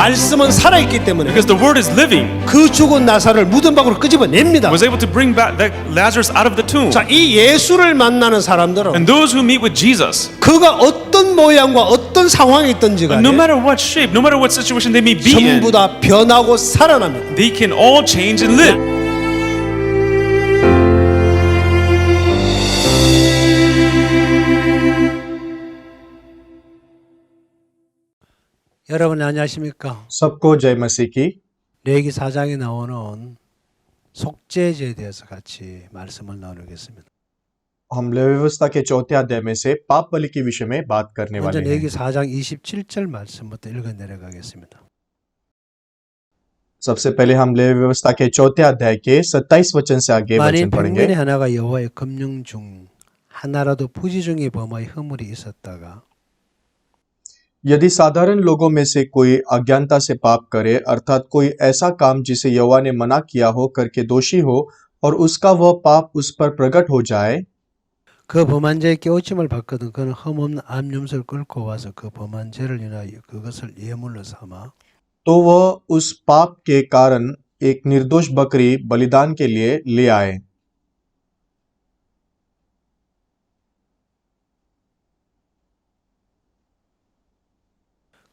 말씀은 살아있기 때문에 Because the word is living, 그 죽은 나사를 무덤 밖으로 끄집어냅니다. was able to bring back that Lazarus out of the tomb. 자, 이 예수를 만나는 사람들은 And those who meet with Jesus, 그가 어떤 모양과 어떤 상황에 있든지 간에 no matter what shape, no matter what situation they may be in, 전부 다 변하고 살아납니다. they can all change and live. 여러분 안녕하십니까? सबको जय मसीह की। 레위기 4장에 나오는 속죄제에 대해서 같이 말씀을 나누겠습니다. हम levy व्यवस्था के चौथे अध्याय में से पाप बलि के विषय में बात करने 먼저 वाले 레위기 हैं। 4장 27절 말씀부터 읽어 내려가겠습니다. सबसे पहले हम लेवी व्यवस्था के चौथे अध्याय के 27 वचन से आगे 만일 वचन 백문의 पढ़ेंगे। 하나가 여호와의 검령 중 하나라도 부지 중에 범하여 허물이 있었다가 यदि साधारण लोगों में से कोई अज्ञानता से पाप करे, अर्थात कोई ऐसा काम जिसे यहोवा ने मना किया हो करके दोषी हो और उसका वह पाप उस पर प्रकट हो जाए, 그 범한 자의 깨우침을 받거든 그는 흠없는 암염소를 끌고 와서 그 범한 죄를 인하여 그것을 예물로 삼아 तो वह उस पाप के कारण एक निर्दोष बकरी बलिदान के लिए ले आए।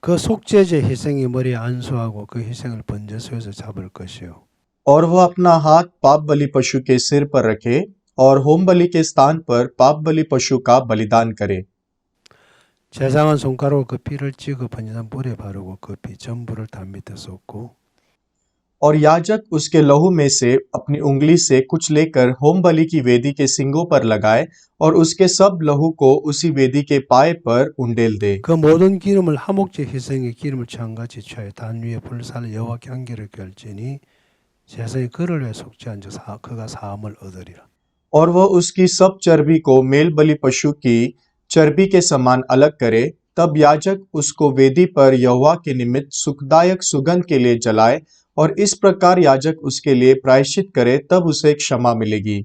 그 속죄제 희생의 머리에 안수하고 그 희생을 번제소에서 잡을 것이요 और वह अपना हाथ पाप बलि पशु के सिर पर रखे और होम बलि के स्थान पर पाप बलि पशु का बलिदान करे। 제상은 손가락으로 그 피를 찍어 번제단 뿔에 바르고 그 피 전부를 단 밑에 쏟고 और याजक उसके लहू में से अपनी उंगली से कुछ लेकर होम बलि की वेदी के सिंगों पर लगाए और उसके सब लहू को उसी वेदी के पाए पर उंडेल दे। 그 모든 기름을 하목제 희생의 기름을 취한같이 취하여 단 위에 불살을 여호와께 안기를 결지니 제사의 그를 위해 속죄한 자 그가 사함을 얻으리라. और वह उसकी सब चर्बी को मेल बलि पशु की चर्बी के समान अलग करे, तब याजक उसको वेदी पर यहोवा के निमित्त सुखदायक सुगंध के लिए जलाए और इस प्रकार याजक उसके लिए प्रायश्चित करे, तब उसे क्षमा मिलेगी।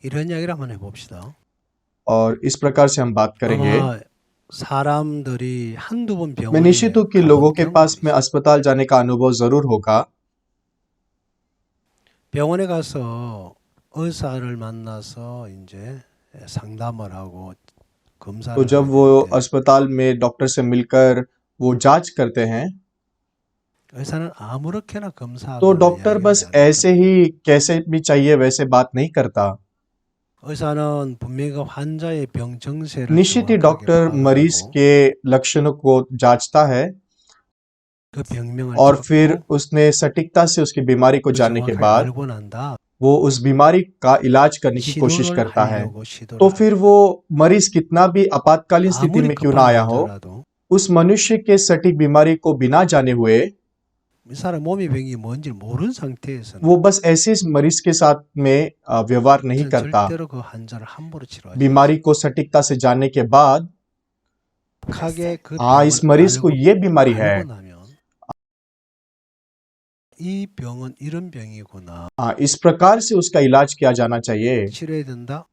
이런 이야기를 한번 해봅시다. और इस प्रकार से हम बात करेंगे। 아마 사람들이 한두 번 मैं 병원에 निश्चित हूँ कि लोगों के 가본 पास 경험이 में 있어요. अस्पताल जाने का अनुभव जरूर होगा। 병원에 가서 의사를 만나서 이제 상담을 하고 검사를 तो जब 하게 वो 되는데 अस्पताल में डॉक्टर से मिलकर वो जांच करते हैं, 의사는 아무렇게나 तो 검사하거나 डॉक्टर बस 이야기하지 ऐसे 않거든요. ही कैसे भी चाहिए वैसे बात नहीं करता। 의사는 분명히 그 환자의 병 정세를 निश्चित ही 정확하게 डॉक्टर 파악을 मरीज 하고 के लक्षणों को जांचता है 그 병명을 और फिर 적고 उसने सटीकता से उसकी बीमारी को 그 जानने के 정확하게 बाद 알고 난다. वो उस बीमारी का इलाज करने की कोशिश 시도를 करता है। 하려고 시도를 तो 하고 फिर वो मरीज कितना भी आपातकालीन स्थिति 아무리 में क्यों ना 급한 आया हो, 환자라도 उस मनुष्य के सटीक बीमारी को बिना जाने हुए 이 사람 몸의 병이 뭔지 모르는 상태에서는 वो बस ऐसे इस मरीज के साथ में व्यवहार नहीं 저는 करता। 절대로 그 환자를 함부로 치료하지 बीमारी को सटीकता से जानने के बाद, 않아요. 그 हाँ इस 병을 मरीज को 알고 ये बीमारी है, 알고 나면 이 병은 이런 병이구나 हाँ इस प्रकार से उसका इलाज किया जाना चाहिए। 치료해야 된다.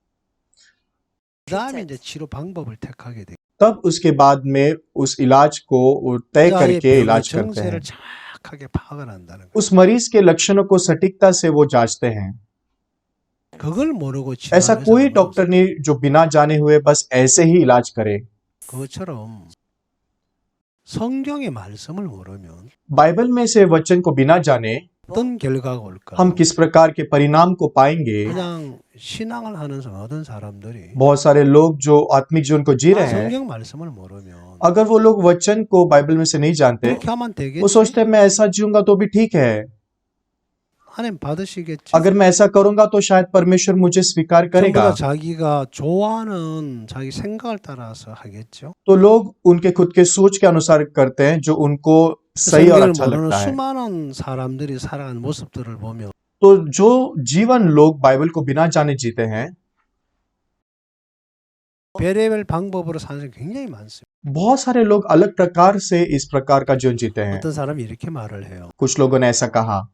그다음에 이제 치료 방법을 택하게 돼. तब उसके बाद में उस इलाज को वो तय 의사의 करके 병의 इलाज करते हैं। 정세를 정확하게 파악을 한다는 거예요. उस मरीज के लक्षणों को सटीकता से वो जांचते हैं। 그걸 모르고 ऐसा 치료하는 कोई 의사는 डॉक्टर 없어요. नहीं जो बिना जाने हुए बस ऐसे ही इलाज करे। 그것처럼 성경의 말씀을 모르면 बाइबल में से वचन को बिना जाने 어떤 결과가 올까? हम किस प्रकार के परिणाम को पाएंगे। 그냥 신앙을 하는 모든 사람들이 बहुत सारे लोग जो आत्मिक जीवन को जी रहे हैं, 성경 말씀을 모르면 अगर वो लोग वचन को बाइबल में से नहीं जानते, 그렇게 하면 वो 되겠지? सोचते हैं मैं ऐसा जीऊंगा तो भी ठीक है, 하나님 받으시겠지? अगर मैं ऐसा करूंगा तो शायद परमेश्वर मुझे स्वीकार 전부 다 करेगा। 자기가 좋아하는 자기 생각을 따라서 하겠죠. तो लोग उनके खुद के सोच के अनुसार करते हैं जो उनको सही और 성경을 अच्छा 모르는 लगता है। 수많은 사람들이 살아가는 모습들을 보면 तो जो जीवन लोग बाइबल को बिना जाने जीते हैं, 별의별 방법으로 사는 사람이 굉장히 많습니다. बहुत सारे लोग अलग प्रकार से इस प्रकार का जीवन जीते हैं। 어떤 사람이 이렇게 말을 해요. कुछ लोगों ने ऐसा कहा,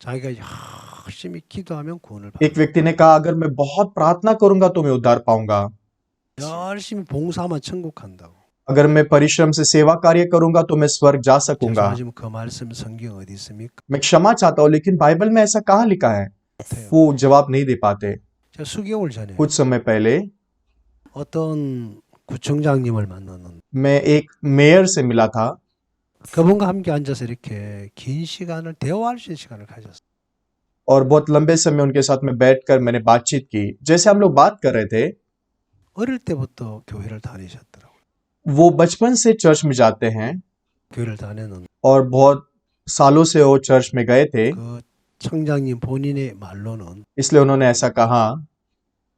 자기가 열심히 기도하면 구원을 받아. एक व्यक्ति ने कहा अगर मैं बहुत प्रार्थना करूंगा तो मैं उद्धार पाऊंगा, 열심히 봉사하면 천국 간다고. अगर मैं परिश्रम से सेवा कार्य करूंगा तो मैं स्वर्ग जा सकूंगा। 죄송하지만 그 말씀 성경 어디 있습니까? मैं क्षमा चाहता हूँ, लेकिन बाइबल में ऐसा कहाँ लिखा है? वो जवाब नहीं दे पाते। 제가 수개월 전에 कुछ समय पहले 어떤 구청장님을 만났는데 मैं एक मेयर से मिला था 그분과 함께 앉아서 이렇게 긴 시간을 대화할 수 있는 시간을 가졌어요. और बहुत लंबे समय उनके साथ में बैठकर मैंने बातचीत की। जैसे हम लोग बात कर रहे थे, 어릴 때부터 교회를 다니셨더라고요. वो बचपन से चर्च में जाते हैं 교회를 다녔는데 और बहुत सालों से वो चर्च में गए थे। 그 청장님 본인의 말로는 इसलिए उन्होंने ऐसा कहा,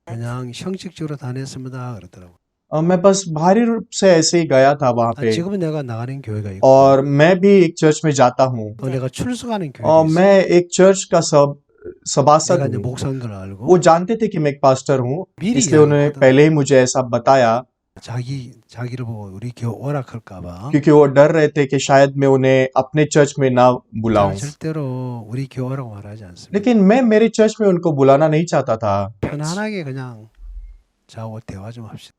그냥 형식적으로 다녔습니다 그러더라고요. मैं बस बाहरी रूप से ऐसे ही गया था वहां पे, 지금은 내가 나가는 교회가 있고 और मैं भी एक चर्च में जाता हूँ 또 내가 출석하는 और 교회가 있어요. मैं एक चर्च का सभासद 내가 이제 हूँ। 목사인 걸 알고 वो जानते थे कि मैं एक पास्टर हूँ, 미리 इसलिए उन्होंने 이야기하더라고요. पहले ही मुझे ऐसा बताया, 자기를 보고 우리 교회 오락할까 봐 क्योंकि वो डर रहे थे कि शायद मैं उन्हें अपने चर्च में ना बुलाऊं। 절대로 우리 교회 오라고 말하지 않습니다. लेकिन मैं मेरे चर्च में उनको बुलाना नहीं चाहता था। 편안하게 그냥 저하고 대화 좀 합시다.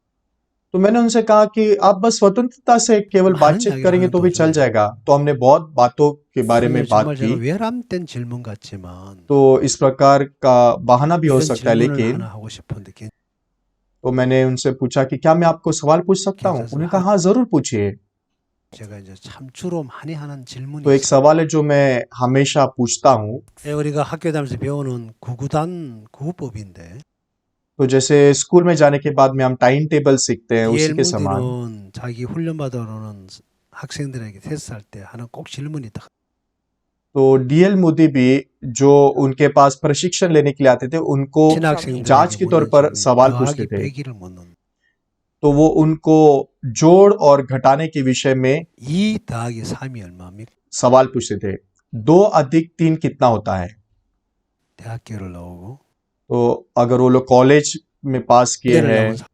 तो मैंने उनसे कहा कि आप बस स्वतंत्रता से केवल 많은 बातचीत 이야기를 करेंगे 하는 तो भी चल 도중에 जाएगा। तो हमने बहुत बातों के बारे में बात 정말 की। 제가 외람된 질문 같지만 तो इस प्रकार का बहाना भी हो 이런 सकता है, 질문을 लेकिन 하나 하고 싶은데 तो मैंने उनसे पूछा कि क्या मैं आपको सवाल पूछ सकता हूँ? 괜찮습니다. उन्होंने कहा हाँ, जरूर पूछिए। 제가 이제 참 주로 많이 하는 질문이 तो एक 있어요. सवाल है जो मैं हमेशा पूछता हूँ। 우리가 학교 다니면서 배우는 구구단 구법인데 तो जैसे स्कूल में जाने के बाद में हम टाइम टेबल सीखते हैं, उसी के समान DL무디는 자기 훈련 받으러 오는 학생들에게 테스트할 때 하는 꼭 질문이 있다. तो डीएल मोदी भी जो उनके पास प्रशिक्षण लेने के लिए आते थे, उनको जांच के तौर पर सवाल पूछते थे। 빼기를 묻는 तो वो उनको जोड़ और घटाने के विषय में 2 더하기 3이 얼마입니까? सवाल पूछते थे। 2 अधिक 3 कितना होता है? 대학교를 나오고 तो अगर वो लोग कॉलेज में पास किए 대를 हैं 나온 사람,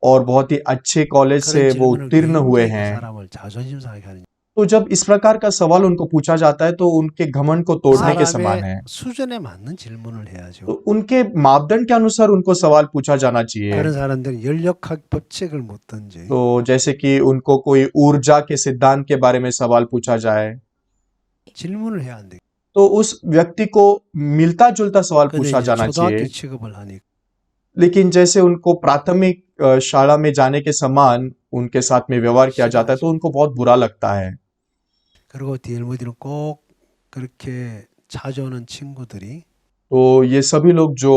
और बहुत ही अच्छे कॉलेज से 그런 वो 질문을 उत्तीर्ण हुए 굉장히 그 हैं, 사람을 자존심 상하게 하는 तो जब इस प्रकार का सवाल उनको पूछा जाता है तो उनके घमंड को तोड़ने के समान है। 사람의 수준에 맞는 질문을 해야죠. तो उनके मापदंड के अनुसार उनको सवाल पूछा जाना चाहिए। 다른 사람들은 연력학 법칙을 묻든지 तो जैसे कि उनको कोई ऊर्जा के सिद्धांत के बारे में सवाल पूछा जाए, 질문을 해야 안 돼. तो उस व्यक्ति को मिलता जुलता सवाल 근데 पूछा 이제 जाना 초등학교 चाहिए। 취급을 하니까 लेकिन जैसे उनको प्राथमिक शाला में जाने के समान उनके साथ में व्यवहार किया जाता है तो उनको बहुत बुरा लगता है। 그리고 DL무디는 꼭 그렇게 자주 오는 친구들이 तो ये सभी लोग जो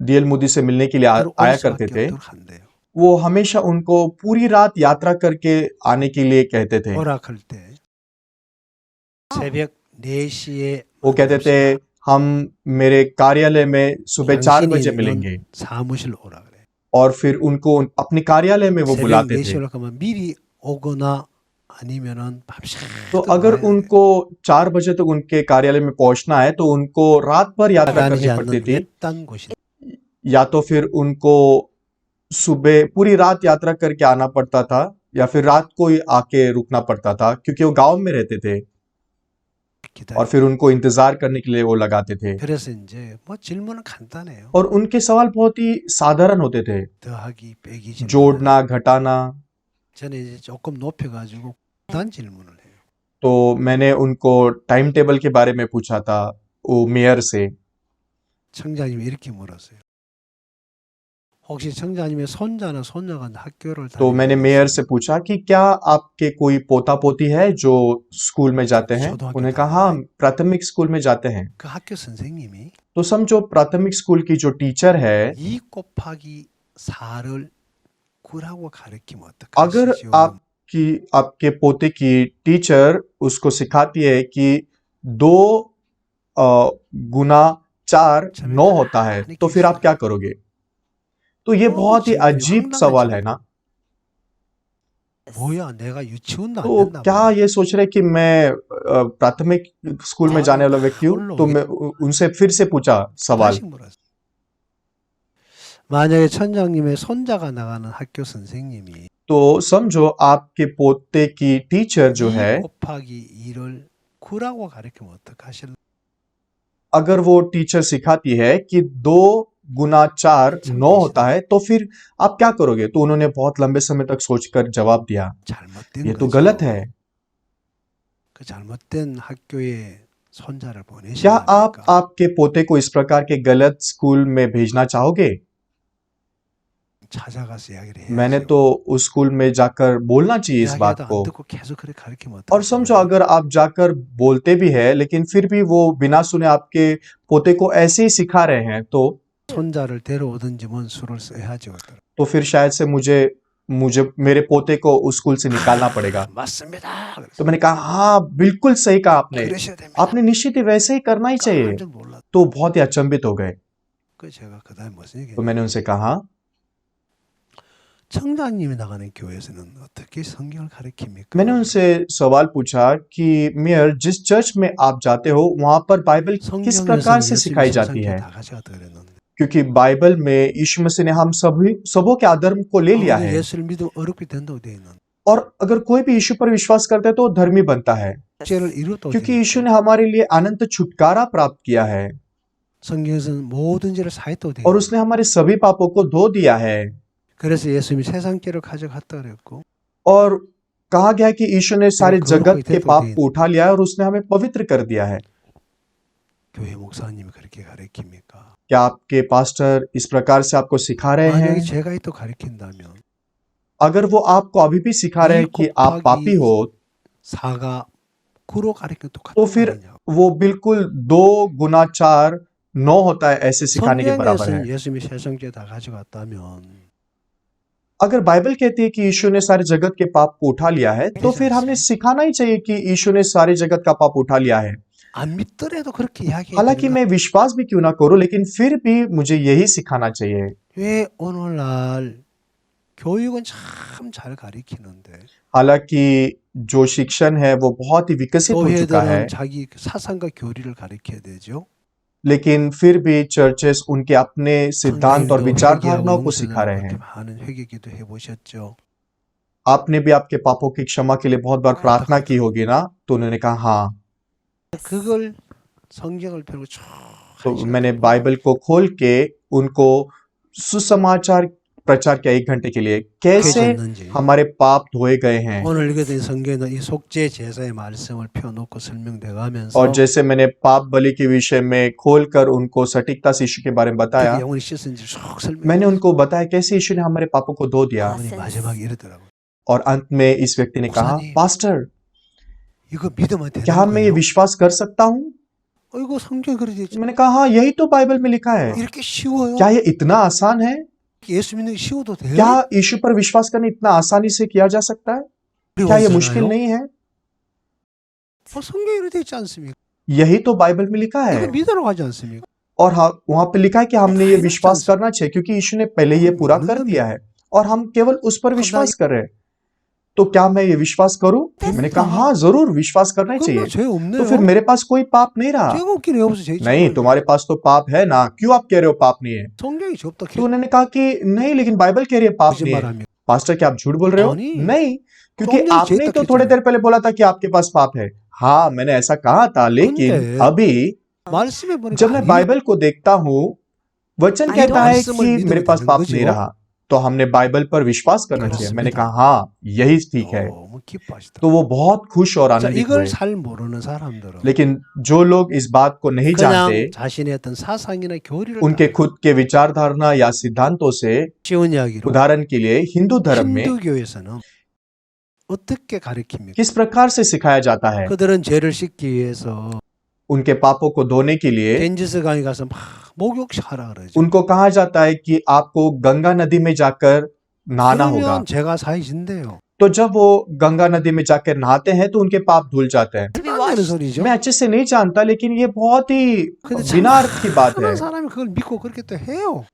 डीएल मोदी से मिलने के लिए 들어올 आया 수밖에 करते थे, 없도록 한대요. वो हमेशा उनको पूरी रात यात्रा करके आने के लिए कहते थे। 오락할 때 새벽 4시에 वो कहते थे हम मेरे कार्यालय में सुबह 4 बजे मिलेंगे, 사무실 오라 그래. और फिर उनको अपने कार्यालय में वो 새벽 बुलाते 4시에 थे। 오라고 하면 미리 오거나 아니면은 तो अगर उनको 4 बजे तक उनके कार्यालय में पहुंचना है तो उनको रात भर यात्रा 다니지 करनी पड़ती 않는 थी, 외딴 곳이 या तो फिर उनको सुबह पूरी रात यात्रा करके आना पड़ता था या फिर रात को ही आके रुकना पड़ता था, क्योंकि वो गांव में रहते थे और 기다려. फिर उनको इंतजार करने के लिए वो लगाते थे। 그래서 이제 뭐 질문은 간단해요. और उनके सवाल बहुत ही साधारण होते थे, 더하기 빼기 질문. जोड़ना घटाना। 저는 이제 조금 높여가지고 단 질문을 해요. तो मैंने उनको टाइम टेबल के बारे में पूछा था वो मेयर से। 청장님이 이렇게 물었어요. 혹시 청장님의 손자나 손녀가 학교를 तो मैंने 다니고 मेयर 있어요? से पूछा कि क्या आपके कोई पोता पोती है जो स्कूल में जाते हैं? छोड़ो उन्होंने के कहा हाँ, प्राथमिक स्कूल में जाते हैं। 그 학교 선생님이 तो समझो प्राथमिक स्कूल की जो टीचर है, 2 곱하기 4를 9라고 가르치면 अगर 어떡하시죠? आपके पोते की टीचर उसको सिखाती है कि 2 गुना 4 9 होता है, तो फिर आप क्या करोगे? तो ये बहुत ही अजीब सवाल है ना। 뭐야 내가 유치원 तो 다녔나 क्या 봐. ये सोच रहे कि मैं प्राथमिक स्कूल में जाने वाला व्यक्ति हूँ? तो मैं उनसे फिर से पूछा सवाल। 다시 물었어요. 만약에 천장님의 손자가 나가는 학교 선생님이 तो समझो आपके पोते की टीचर जो 2 है, 곱하기 2를 9라고 가르치면 어떡하실래요? अगर वो टीचर सिखाती है कि 2 गुना 4 9 होता है, तो फिर आप क्या करोगे? तो उन्होंने बहुत लंबे समय तक सोचकर जवाब दिया, 잘못된 ये तो 거죠. गलत है। 그 잘못된 학교에 손자를 क्या 보내시면 आप 합니까? आपके पोते को इस प्रकार के गलत स्कूल में भेजना चाहोगे? 찾아가서 이야기를 मैंने 해야죠. तो उस स्कूल में जाकर बोलना चाहिए इस बात 이야기해도 안 को। 듣고 계속 그렇게 가르치면 और समझो, 어떡하죠? अगर आप जाकर बोलते भी है लेकिन फिर भी वो बिना सुने आपके पोते को ऐसे ही सिखा रहे हैं, तो 손자를 데려오든지 뭔 수를 써야죠. फिर शायद से मुझे मुझे मेरे पोते को उस स्कूल से निकालना पड़ेगा। 맞습니다. तो मैंने कहा, हाँ बिल्कुल सही कहा आपने, 그러셔야 됩니다. आपने निश्चित ही वैसे ही करना ही चाहिए। 완전 몰라. तो बहुत ही अचंभित हो गए। 그 제가 그다음에 무슨 얘기? तो मैंने उनसे कहा, 청자님이 나가는 교회에서는 어떻게 성경을 가르칩니까? मैंने उनसे सवाल पूछा कि मेयर, जिस चर्च में आप जाते हो वहां पर बाइबल किस प्रकार से सिखाई जाती है? 다 가져갔다 그랬는데. क्योंकि बाइबल में यीशु मसीह ने हम सबों के अधर्म को ले लिया है, 예수를 믿으면 어렵게 된다고 돼 있는. और अगर कोई भी यीशु पर विश्वास करता है तो वो धर्मी बनता है, 죄를 이루었다고 क्योंकि 돼 있는. यीशु ने हमारे लिए अनंत छुटकारा प्राप्त किया है 성경에서는 모든 죄를 사했다고 돼 और 있는. उसने हमारे सभी पापों को धो दिया है। 그래서 예수님이 세상 죄를 가져갔다 그랬고. और कहा गया है कि यीशु ने सारे और जगत के कोई पाप थे को उठा लिया है और उसने हमें पवित्र कर दिया है। 교회 목사님이 그렇게 가르칩니까? क्या आपके पास्टर इस प्रकार से आपको सिखा रहे 만약에 हैं? 죄가 있다고 가르친다면 अगर वो आपको अभी भी सिखा रहे हैं कि आप पापी हो, 4가 9로 가르치는 똑같은 तो फिर 말이냐고. वो बिल्कुल 2 गुना 4 9 होता है ऐसे सिखाने के बराबर 성경에서는 है। 예수님이 세상 죄 다 가져갔다면 अगर बाइबल कहती है कि यीशु ने सारे जगत के पाप को उठा लिया है, तो फिर हमें सिखाना ही चाहिए कि यीशु ने सारे जगत का पाप उठा लिया है। 안 믿더라도 그렇게 이야기해야 हालांकि मैं विश्वास भी क्यों ना करूं, लेकिन फिर भी मुझे यही सिखाना चाहिए। 왜 오늘날 교육은 참 잘 가르치는데 हालांकि जो शिक्षण है वो बहुत ही विकसित हो चुका है, 교회들은 자기 사상과 교리를 가르쳐야 되죠. लेकिन फिर भी चर्चेस उनके अपने सिद्धांत और 성경에도 विचारधाराओं 회개하고 को सिखा रहे 용서를 हैं। 많은 회개 기도 해보셨죠. आपने भी आपके पापों की क्षमा के लिए बहुत बार प्रार्थना की होगी ना? तो उन्होंने कहा हाँ। 그걸 성경을 펴고 쭉 तो मैंने बाइबल को खोल के उनको सुसमाचार प्रचार किया 1 घंटे के लिए, कैसे 해줬는지. हमारे पाप धोए गए हैं। 오늘 읽었던 이 성경에는 이 속죄 제사의 말씀을 펴놓고 설명돼가면서 और जैसे मैंने पाप बलि के विषय में खोलकर उनको सटीकता से यीशु के बारे में बताया, 어떻게 영혼이 씻은지 쭉 설명. मैंने उनको बताया कैसे यीशु ने हमारे पापों को धो दिया। 어머니 마지막에 이러더라고요. और अंत में इस व्यक्ति ने कहा, 목사님, पास्टर, 이거 믿으면 되는 क्या मैं ये 거예요? विश्वास कर सकता हूँ? 이거 성경 그러지 मैंने कहा, हाँ यही तो बाइबल में लिखा है। 이렇게 쉬워요? क्या ये इतना आसान है? 예수 믿는 게 쉬워도 돼요? क्या यीशु पर विश्वास करना इतना आसानी से किया जा सकता है? क्या ये मुश्किल नहीं है? 성경에 이렇게 있지 않습니까? यही तो बाइबल में लिखा 이거 है। 믿으러 가지 않습니까? और वहां पे लिखा है कि हमने ये विश्वास करना चाहिए, क्योंकि यीशु ने पहले ये पूरा कर दिया है और हम केवल उस पर विश्वास कर रहे हैं। तो क्या मैं ये विश्वास करूं? मैंने कहा, हाँ जरूर विश्वास करना ही 그럼 चाहिए। 죄 없네요. तो फिर मेरे पास कोई पाप नहीं रहा। 죄가 없긴 왜 없어? 죄 있죠. नहीं, तुम्हारे पास तो पाप है ना, क्यों आप कह रहे हो पाप नहीं है? 성경이 죄 없다. तो उन्होंने कहा कि नहीं, लेकिन बाइबल कह रही है पाप नहीं है। 거짓말합니다. पास्टर, क्या आप झूठ बोल रहे हो? नहीं। नहीं, क्योंकि 성경이 आपने 죄 तो 있다 थोड़ी 했잖아요. देर पहले बोला था कि आपके पास पाप है। हाँ, मैंने ऐसा कहा था, लेकिन 근데 अभी 말씀에 보니까 जब मैं बाइबल को देखता हूँ, वचन कहता है 말씀을 कि 믿으면 मेरे पास 되는 पाप 거죠. नहीं रहा, तो हमने बाइबल पर विश्वास करना चाहिए। मैंने कहा, हाँ यही ठीक है। 너무 기뻐하시더라고요. तो वो बहुत खुश और 자, आनंदित 이걸 हुए। 잘 모르는 사람들은 लेकिन जो लोग इस बात को नहीं जानते, 그냥 자신의 어떤 사상이나 교리를 उनके 따라 खुद के विचारधारणा या सिद्धांतों से, 쉬운 이야기로 उदाहरण के लिए हिंदू धर्म में 힌두교에서는 어떻게 가르칩니까? किस प्रकार से सिखाया जाता है। 그들은 죄를 씻기 위해서 उनके पापों को धोने के लिए 겐지스 강에 가서 막 목욕하라 그러죠. उनको कहा जाता है कि आपको गंगा नदी में जाकर नहाना होगा। 그러면 죄가 사해진대요. तो जब वो गंगा नदी में जाकर नहाते हैं तो उनके पाप धुल जाते हैं। 안 되는 소리죠. मैं अच्छे से नहीं जानता, लेकिन ये बहुत ही 근데 बिना अर्थ की बात है। 많은 사람이 그걸 믿고 그렇게 또 해요.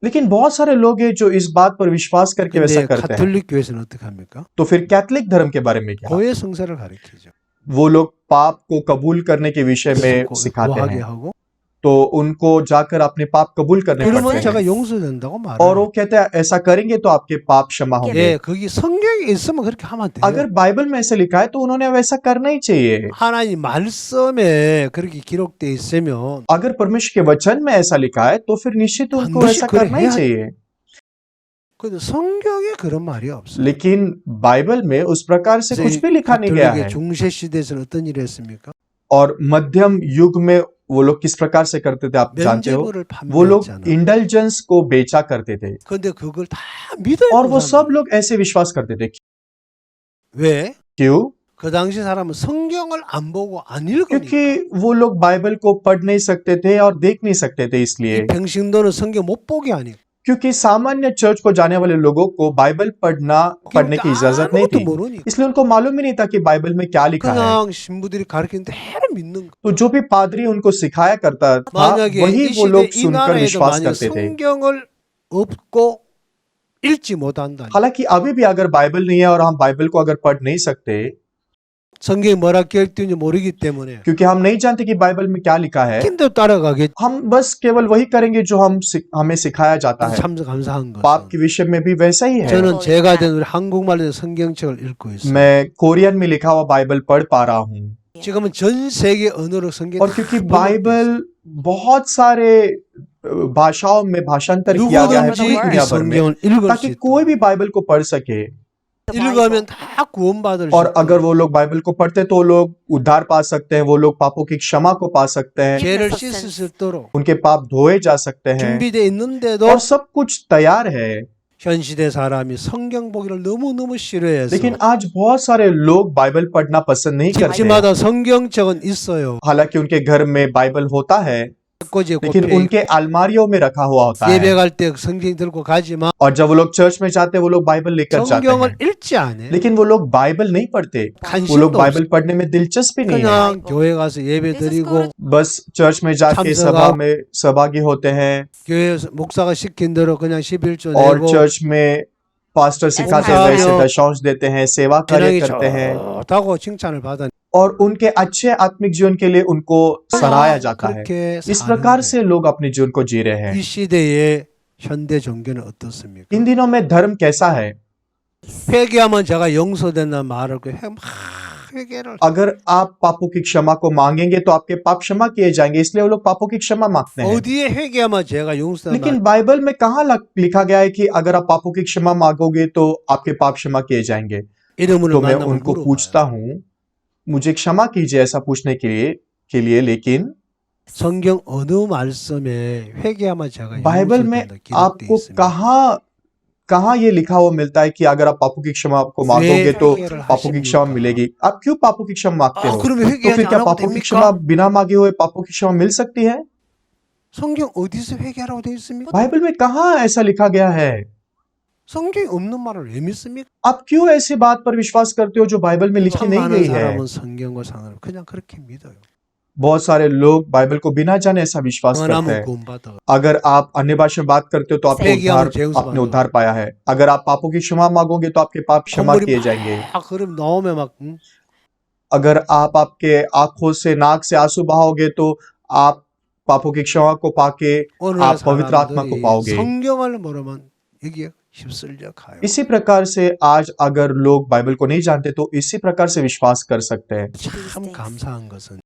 लेकिन बहुत सारे लोग हैं जो इस बात पर विश्वास करके वैसा 근데 करते हैं। 가톨릭 교회에서는 어떻게 합니까? तो फिर कैथोलिक धर्म के बारे में क्या? 고해 성사를 가르치죠. वो लोग पाप को कबूल करने के विषय में सिखाते 고하게 हैं। 하고 तो उनको जाकर अपने पाप कबूल करने 그러면 पड़ते 제가 हैं 용서된다고 और वो 말해요. कहते हैं ऐसा करेंगे तो आपके पाप क्षमा होंगे। 예, 거기 성경에 있으면 그렇게 하면 अगर 돼요. बाइबल में ऐसे लिखा है तो उन्होंने वैसा करना ही चाहिए। 하나님 말씀에 그렇게 기록되어 있으면 अगर परमेश्वर के वचन में ऐसा लिखा है तो फिर निश्चित उनको 반드시 ऐसा 그래 करना ही 해야 चाहिए। 근데 성경에 그런 말이 없어요. लेकिन बाइबल में उस प्रकार से कुछ भी लिखा नहीं गया 가톨릭의 है। 중세 시대에서는 어떤 일을 했습니까? और मध्यम युग में वो लोग किस प्रकार से करते थे आप जानते हो? 면죄부를 वो लोग 판매했잖아. इंडल्जेंस को बेचा करते थे 근데 그걸 다 믿어요. और वो 그 सब 사람들이. लोग ऐसे विश्वास करते थे। 왜? क्यों? 그 당시 사람은 성경을 안 보고 안 읽으니까. क्योंकि वो लोग बाइबल को पढ़ नहीं सकते थे और देख नहीं सकते थे, 이 इसलिए 평신도는 성경 못 보게 하니까. क्योंकि सामान्य चर्च को जाने वाले लोगों को बाइबल पढ़ने की इजाजत नहीं 아무것도 थी, 모르니까. इसलिए उनको मालूम ही नहीं था कि बाइबल में क्या लिखा है। 그냥 신부들이 가르치는 대로 믿는 거. तो जो भी पादरी उनको सिखाया करता था 만약에 वही 이 वो लोग 시대 이 सुनकर 나라에도 विश्वास 만약 करते थे। 성경을 없고 읽지 못한다. हालांकि अभी भी अगर बाइबल नहीं है और हम बाइबल को अगर पढ़ नहीं सकते 성경에 뭐라 기록되는지 모르기 때문에 क्योंकि हम नहीं जानते कि बाइबल में क्या लिखा है, 근데 따라가겠지. हम बस केवल वही करेंगे जो हमें सिखाया जाता है। 참 감사한 पाप 것은 के विषय में भी वैसा ही है। 저는 제가 된 우리 한국말로 된 성경책을 읽고 있어요. मैं कोरियन में लिखा हुआ बाइबल पढ़ पा रहा हूँ 지금은 전 세계 언어로 성경 और क्योंकि बाइबल बहुत सारे भाषाओं में भाषांतर किया गया है 누구든지 पूरी 이 दुनिया भर में, 성경을 읽을 수 ताकि 있도록. कोई भी बाइबल को पढ़ सके। 읽으면 다 구원받을 수 और 있도록. अगर वो लोग बाइबल को पढ़ते तो वो लोग उद्धार पा सकते हैं, वो लोग पापों की क्षमा को पा सकते हैं, 죄를 씻을 수 있도록 उनके पाप धोए जा सकते हैं 준비되어 있는데도 और सब कुछ तैयार है। 현 시대 사람이 성경 보기를 너무너무 싫어해서 लेकिन आज बहुत सारे लोग बाइबल पढ़ना पसंद नहीं करते, 집집마다 성경책은 있어요. हालांकि उनके घर में बाइबल होता है 꼬지에 लेकिन 꼽혀 उनके अलमारियों में रखा हुआ होता 예배 है। 갈 때 성경 들고 가지만 और जब वो लोग चर्च में जाते हैं वो लोग बाइबल लेकर जाते 성경을 हैं, 읽지 않아요. लेकिन वो लोग बाइबल नहीं पढ़ते, वो लोग 관심도 बाइबल 없어. पढ़ने में दिलचस्पी नहीं है। 그냥 교회 가서 예배 드리고 बस चर्च में जाके 참석하고 सभा में सहभागी होते हैं 교회 목사가 시킨 대로 그냥 11조 और 내고 चर्च में पास्टर सिखाते हैं वैसे दशांश देते हैं, सेवा कार्य 신앙이 करते हैं 좋다고 칭찬을 받아. और उनके अच्छे आत्मिक जीवन के लिए उनको सराहाया जाता है। 그렇게 इस प्रकार 사는데 से लोग अपने जीवन को जी रहे 이 हैं। 시대의 현대 종교는 어떻습니까? इन दिनों में धर्म कैसा है? 회개하면 제가 용서된다는 말을 회개를 अगर आप पापों की क्षमा को मांगेंगे तो आपके पाप क्षमा किए जाएंगे, इसलिए वो लोग पापों की क्षमा मांगते हैं। 어디에 회개하면 제가 용서된다. लेकिन बाइबल में कहाँ लिखा गया है कि अगर आप पापों की क्षमा मांगोगे तो आपके पाप क्षमा किए जाएंगे? 이름으로 तो मैं 만나면 उनको 물어봐요. पूछता हूँ, मुझे क्षमा कीजिए ऐसा पूछने के लिए, लेकिन 성경 어느 말씀에 회개하면 제가 बाइबल में 용서된다 기록되어 आपको 있습니다. कहाँ ये लिखा हुआ मिलता है कि अगर आप पापों की क्षमा को मांगोगे तो 회개를 पापों की क्षमा 하십니까? मिलेगी? आप क्यों पापों की क्षमा मांगते हो? 그러면 तो 회개하지 फिर क्या 않아도 पापों की क्षमा 됩니까? बिना मांगे हुए पापों की क्षमा मिल सकती है? 성경 어디서 회개하라고 되어 있습니까? बाइबल में कहाँ ऐसा लिखा गया है? 성경에 없는 말을 왜 믿습니까? आप क्यों ऐसी बात पर विश्वास करते हो जो बाइबल में लिखी 참 नहीं 많은 गई है? 사람은 성경과 상관없이 그냥 그렇게 믿어요. बहुत सारे लोग बाइबल को बिना जाने ऐसा विश्वास करते 원하면 हैं। 구원받아. अगर आप अन्य भाषा में बात करते हो तो आपको 회개하면 उद्धार, 죄 आपने उद्धार पाया है। अगर आप पापों की क्षमा मांगोगे तो आपके पाप क्षमा 콧물이 किए जाएंगे। 막 흐름 나오면 막 अगर आप आपके आंखों से नाक से आंसू बहाओगे तो आप पापों की क्षमा को पाके 오늘 आप पवित्र आत्मा को 사람들이 पाओगे। 성경을 모르면 여기에 휩쓸려 가요. इसी प्रकार से आज अगर लोग बाइबल को नहीं जानते तो इसी प्रकार से विश्वास कर सकते हैं। 참 감사한 것은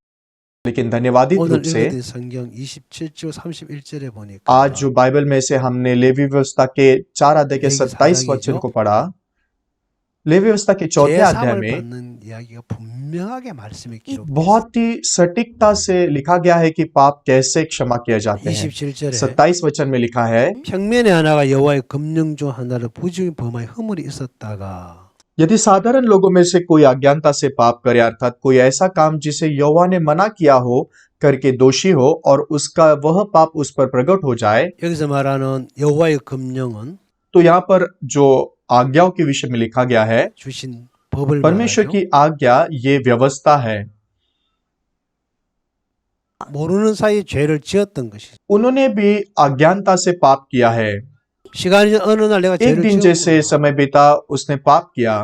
लेकिन धन्यवादित 오늘 रूप से 읽은 성경 27조 31절에 보니까 आज जो बाइबल में से हमने लेवी व्यवस्था के 4 अध्याय के लेवी 27 사랑이죠? वचन को पढ़ा, लेवी व्यवस्था के 4थे अध्याय 제3을 में 받는 이야기가 분명하게 말씀에 기록되어 बहुत ही सटीकता से लिखा गया है कि पाप कैसे क्षमा किए जाते हैं। 27절에 27 वचन में लिखा है, 평면에 하나가 여호와의 검령 중 하나를 부정히 범하여 허물이 있었다가 यदि साधारण लोगों में से कोई अज्ञानता से पाप करे, अर्थात कोई ऐसा काम जिसे यहोवा ने मना किया हो करके दोषी हो और उसका वह पाप उस पर प्रकट हो जाए, 여기서 말하는 여호와의 검령은 तो यहाँ पर जो आज्ञाओं के विषय में लिखा गया है, 주신 법을 परमेश्वर 말하죠. की आज्ञा ये व्यवस्था है। 모르는 사이에 죄를 지었던 것이 उन्होंने भी अज्ञानता से पाप किया है। 시간이 어느 날 내가 एक 죄를 दिन जैसे 지었구나. समय बीता, उसने पाप किया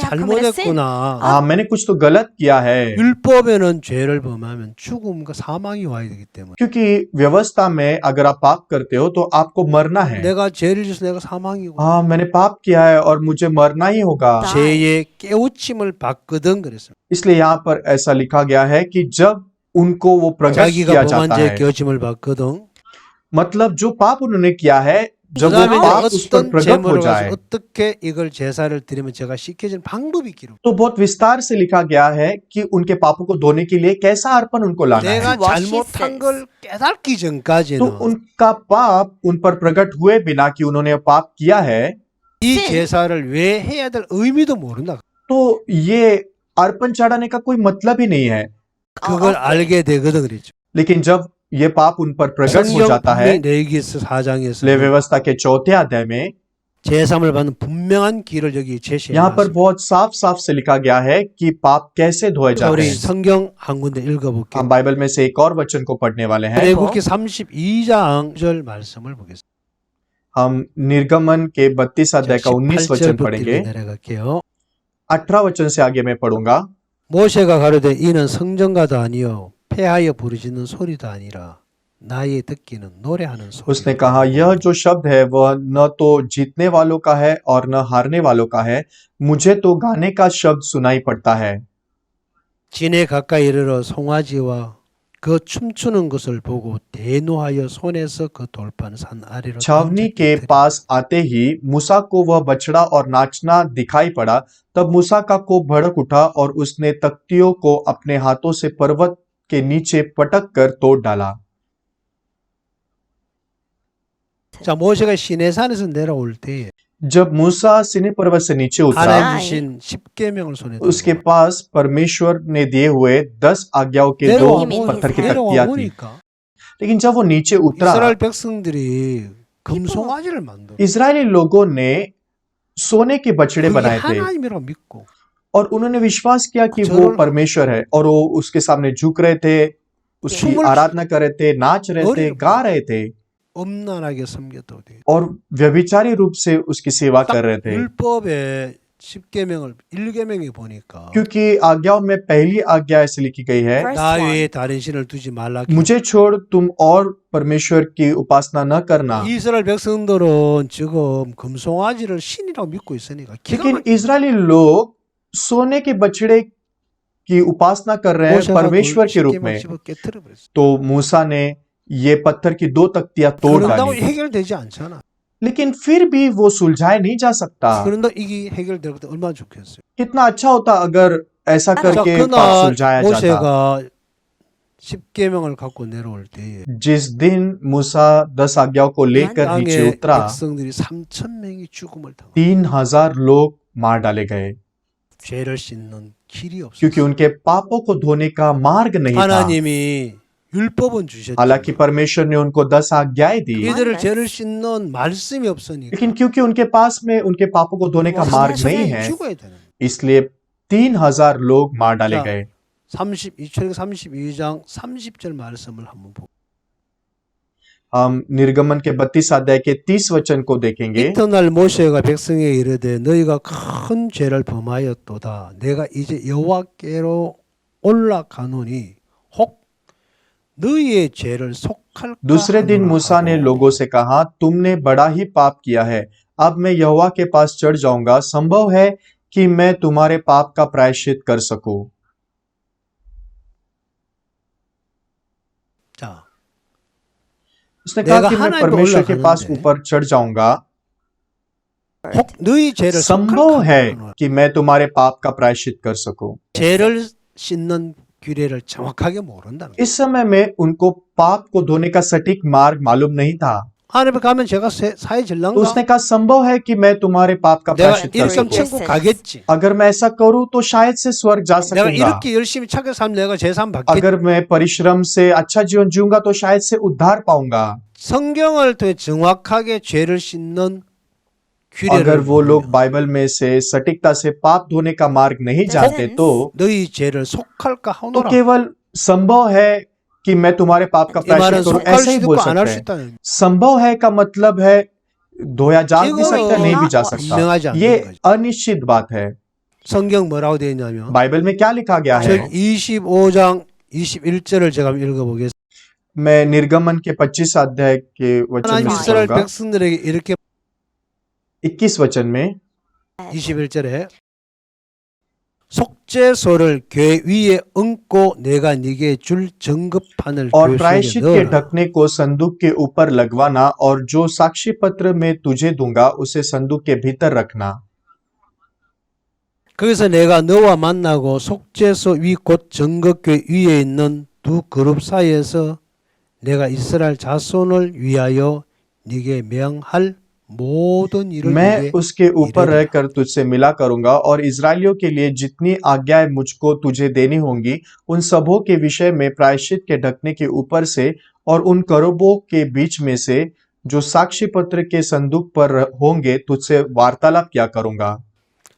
잘못했구나. हाँ, मैंने कुछ तो गलत किया है। 율법에는 죄를 범하면 죽음과 사망이 와야 되기 때문에. क्योंकि व्यवस्था में अगर आप पाप करते हो तो आपको मरना है। 내가 죄를 지어서 내가 사망이고 हाँ, मैंने पाप किया है और मुझे मरना ही होगा। 죄의 깨우침을 받거든 그랬어요. इसलिए यहाँ पर ऐसा लिखा गया है कि जब उनको वो प्रकट 자기가 किया 범한 जाता 죄의 है, 깨우침을 받거든. मतलब जो पाप उन्होंने किया है, जब वो 그다음에 पाप उस पर 어떤 प्रकट हो 제물을 जाए, 가지고 어떻게 이걸 제사를 드리면 제가 씻겨진 방법이 기록. तो बहुत विस्तार से लिखा गया है कि उनके पापों को धोने के लिए कैसा अर्पण उनको लाना है। 내가 wash his 잘못한 sins. 걸 깨닫기 तो 전까지는 उनका पाप उन पर प्रकट हुए बिना कि उन्होंने पाप किया है, 이 sin. 제사를 왜 해야 될 의미도 모른다. तो ये अर्पण चढ़ाने का कोई मतलब ही नहीं है। 그걸 알게 되거든 그랬죠. लेकिन जब ये पाप उन पर प्रकट हो 성경 जाता है, 분명히 레위기서 4장에서 ले व्यवस्था के चौथे अध्याय में 제사함을 받는 분명한 길을 여기 제시해 यहाँ पर 놨습니다. बहुत साफ साफ से लिखा गया है कि पाप कैसे धोए जाते 우리 हैं। 성경 한 군데 읽어볼게요. हम बाइबल में से एक और वचन को पढ़ने वाले हैं। 레위기 32장 1절 말씀을 보겠습니다. हम निर्गमन के 32 अध्याय का 19 वचन 18절부터 पढ़ेंगे। 내려갈게요. 18 वचन से आगे मैं पढ़ूंगा। 모세가 가로되 이는 성전가도 아니요 폐하여 부르짖는 소리도 아니라 나의 듣기는 노래하는 उसने 소리. कहा, यह जो शब्द है वह न तो जीतने वालों का है और न हारने वालों का है, मुझे तो गाने का शब्द सुनाई पड़ता है। 진에 가까이 이르러 송아지와 그 춤추는 것을 보고 대노하여 손에서 그 돌판 산 아래로 छावनी के 던졌더니 पास आते ही मूसा को वह बछड़ा और नाचना दिखाई पड़ा। तब मूसा का कोप भड़क उठा और उसने तख्तियों को अपने हाथों से पर्वत के नीचे पटक कर तोड़ डाला। 자 모세가 시내산에서 내려올 때에 जब मूसा सिने पर्वत से नीचे उतरा, 하나님 주신 10계명을 손에 उसके 들고 पास परमेश्वर ने दिए हुए 10 आज्ञाओं के दो 내려와 पत्थर की 내려와 तख्तियां थी। 보니까 लेकिन जब वो नीचे उतरा, 이스라엘 백성들이 금송아지를 만들어 इजरायली लोगों ने सोने के बछड़े 그게 बनाए थे 하나님이라고 믿고 और उन्होंने विश्वास किया कि वो 저를- परमेश्वर है और वो उसके सामने झुक रहे थे, उसकी 춤을 आराधना कर रहे थे, नाच रहे थे, 노래를 गा रहे थे 엄란하게 섬겼다고 돼. और व्यभिचारी रूप से उसकी सेवा कर रहे थे। 율법에 10계명을 1계명에 보니까 क्योंकि आज्ञाओं में पहली आज्ञा ऐसे लिखी गई है, First 나 one. 외에 다른 신을 두지 말라. मुझे छोड़ तुम और परमेश्वर की उपासना न करना। 이스라엘 백성들은 지금 금송아지를 신이라고 믿고 있으니까 기가 लेकिन 막히게 इजरायली लोग सोने के बछड़े की उपासना कर रहे हैं 모세가 परमेश्वर के रूप 10계명을 में। 집어 깨뜨려 버렸어. तो मूसा ने ये पत्थर की 2 तख्तियां तोड़ 그런다고 डाली, 해결되지 않잖아. लेकिन फिर भी वो सुलझाया नहीं जा सकता। 그런다 이게 해결될 때 얼마나 좋겠어요. कितना अच्छा होता अगर ऐसा 자, करके पाप 그날 सुलझाया जाता। 모세가 10계명을 갖고 내려올 때 जिस दिन मूसा 10 आज्ञाओं को लेकर नीचे 땅의 उतरा, 백성들이 3,000명이 죽음을 당한 3000 लोग मार डाले गए 죄를 씻는 길이 क्योंकि 없었어요. उनके पापों को धोने का मार्ग नहीं था। 하나님이 율법은 주셨지만 हालांकि परमेश्वर ने उनको 10 आज्ञाएं दी, 이들을 죄를 씻는 말씀이 없으니까 लेकिन क्योंकि उनके पास में उनके पापों को धोने का मार्ग नहीं है, 죽어야 되는. इसलिए 3000 लोग मार डाले 자, गए। 32장 30절 말씀을 한번 보고 हम निर्गमन के 32 अध्याय के 30 वचन को देखेंगे। 이튿날 모세가 백성에게 이르되 너희가 큰 죄를 범하였도다. 내가 이제 여호와께로 올라가노니 혹 너희의 죄를 속할까 दूसरे दिन 하노라 मूसा ने 하고 लोगों से कहा, तुमने बड़ा ही पाप किया है। अब मैं यहोवा के पास चढ़ जाऊंगा, संभव है कि मैं तुम्हारे पाप का प्रायश्चित कर सकूं। 자, उसने कहा 내가 कि मैं 하나님께 परमेश्वर के पास 올라가는데 ऊपर चढ़ जाऊंगा, 혹 너희 죄를 संभव 속할까 है 하노라. कि मैं तुम्हारे पाप का प्रायश्चित कर सकूं। 죄를 씻는 규례를 정확하게 모른다는 거예요. इस समय में उनको पाप को धोने का सटीक मार्ग मालूम नहीं था। 하나님 가면 제가 사해질란가? उसने कहा, संभव है कि मैं तुम्हारे पाप का 내가 प्रायश्चित कर 일점 सकूं। 천국 가겠지. अगर मैं ऐसा करूं तो शायद से स्वर्ग जा 내가 सकूंगा। 이렇게 열심히 착하게 살면 내가 제삼 받겠지. अगर मैं परिश्रम से अच्छा जीवन जीऊंगा तो शायद से उद्धार पाऊंगा। 성경을 통해 정확하게 죄를 씻는 अगर 규례를 वो लोग 보면 बाइबल में से सटीकता से पाप धोने का मार्ग नहीं जानते तो 너희 죄를 속할까 하노라. केवल संभव है कि मैं तुम्हारे पाप का 이 말은 प्रायश्चित करूं, 속할 ऐसे ही 수도 बोल 있고 안 할 सकते 수 हैं। 있다는 संभव है का मतलब है धोया जा भी सकता है, नहीं भी जा सकता। 분명하지 않는 ये 거죠. अनिश्चित बात है। 성경 뭐라고 되어 있냐면 बाइबल में क्या लिखा गया है? 25장 21절을 제가 한번 읽어보겠습니다. मैं निर्गमन के 25 अध्याय के वचन 하나님 में 이스라엘 पढ़ूंगा। 백성들에게 이렇게 21 वचन में 21절에 속죄소를 궤 위에 얹고 내가 네게 줄 증거판을 और 궤 속에 प्रायश्चित के 넣어라. ढकने को संदूक के ऊपर लगवाना और जो साक्षी पत्र में तुझे दूंगा उसे संदूक के भीतर रखना। 거기서 내가 너와 만나고 속죄소 위 곧 증거궤 위에 있는 두 그룹 사이에서 내가 이스라엘 자손을 위하여 네게 명할 모든 일을 मैं 네게 उसके ऊपर 이르리라. रहकर तुझसे मिला करूंगा और इजरायलियों के लिए जितनी आज्ञाएं मुझको तुझे देनी होंगी उन सबों के विषय में प्रायश्चित के ढकने के ऊपर से और उन करूबों के बीच में से जो साक्षी पत्र के संदूक पर होंगे तुझसे वार्तालाप किया करूंगा।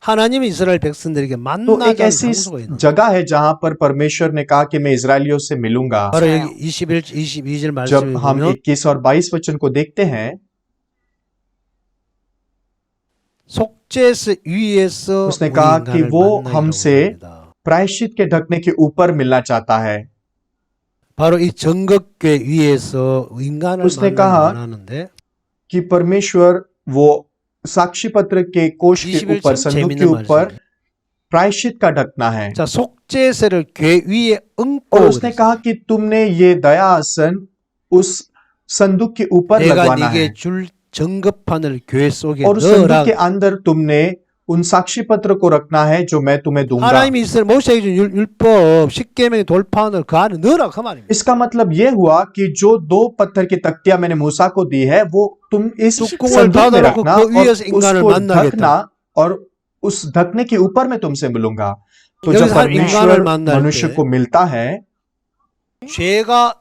하나님이 इस्रा엘 백성들에게 तो एक 만나자는 ऐसी 장소가 있는 जगह है जहां पर परमेश्वर ने कहा कि मैं इजरायलियों से मिलूंगा। 바로 여기 21, 22절 말씀에 जब हम 보면 21 और 22 वचन को देखते हैं 속죄소 위에서 उसने 우리 कहा कि 인간을 वो 만나기로 हमसे 합니다. प्रायश्चित के ढकने के ऊपर मिलना चाहता है। 바로 이 정극궤 위에서 인간을 उसने 만나기 कहा 원하는데 कि परमेश्वर वो साक्षी पत्र के कोष के 21 ऊपर 참 संदूक के 재밌는 ऊपर 말씀이에요. प्रायश्चित का ढकना है। 자, 속죄소를 궤 위에 얹고 और उसने 그랬어요. कहा कि तुमने ये दया आसन उस संदूक के ऊपर 내가 लगवाना है 네게 줄 증거판을 궤 속에 और उस 넣어라. संदूक के अंदर तुमने उन साक्षी पत्र को रखना है जो मैं तुम्हें दूंगा। 하나님이 이스라엘 모세에게 준 율법 10계명의 돌판을 그 안에 넣으라 그 말입니다. इसका मतलब ये हुआ कि जो 2 पत्थर की तख्तियां मैंने मूसा को दी है वो तुम इस तुक्कुम을 संदूक में 닫아놓고 रखना 그 और 위에서 인간을 उसको 만나겠다. ढकना और उस ढकने के ऊपर मैं तुमसे मिलूंगा। तो 여기서 जब 한 परमेश्वर 인간을 만날 मनुष्य 때 को मिलता है 죄가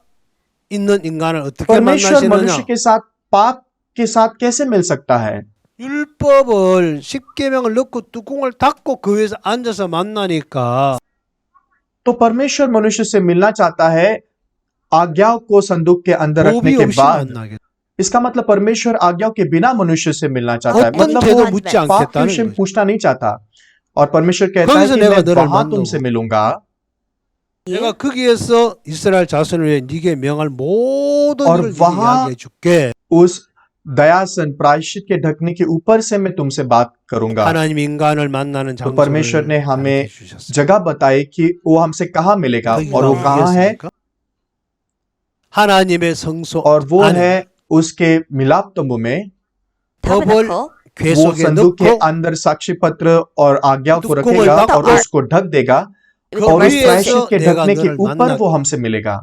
있는 인간을 어떻게 परमेश्वर 만나시느냐? मनुष्य के साथ पाप के साथ कैसे मिल सकता है? 율법을 10계명을 넣고 뚜껑을 닫고 그 위에서 앉아서 만나니까 तो परमेश्वर मनुष्य से मिलना चाहता है आज्ञाओं को संदूक के अंदर रखने 법이 के 없이 बाद। 만나게. इसका मतलब परमेश्वर आज्ञाओं के बिना मनुष्य से मिलना चाहता है। 어떤 मतलब 죄도 वो 묻지 पाप के 않겠다는 विषय में 거죠. पूछना नहीं चाहता और परमेश्वर कहता है 거기서 कि 내가 मैं 너를 वहां 만나고 तुमसे मिलूंगा 내가 거기에서 이스라엘 자손을 위해 네게 명할 모든 और 일을 네게 वहां 이야기해 줄게. उस दयासन प्रायश्चित के ढकने के ऊपर से मैं तुमसे बात करूंगा। 하나님 인간을 만나는 तो परमेश्वर 장소를 ने हमें 가르쳐 주셨어요. जगह बताई कि वो हमसे कहाँ मिलेगा और वो कहाँ है 하나님의 성소 और वो 안에 है उसके मिलाप तंबू में। 법을 궤 वो 속에 संदूक के 넣고 अंदर साक्षी पत्र और आज्ञाओं को तुक्कुम을 रखेगा 닫고 और उसको ढक देगा 그 और उस 위에서 प्रायश्चित के 내가 ढकने के 너를 ऊपर 만나 वो हमसे मिलेगा।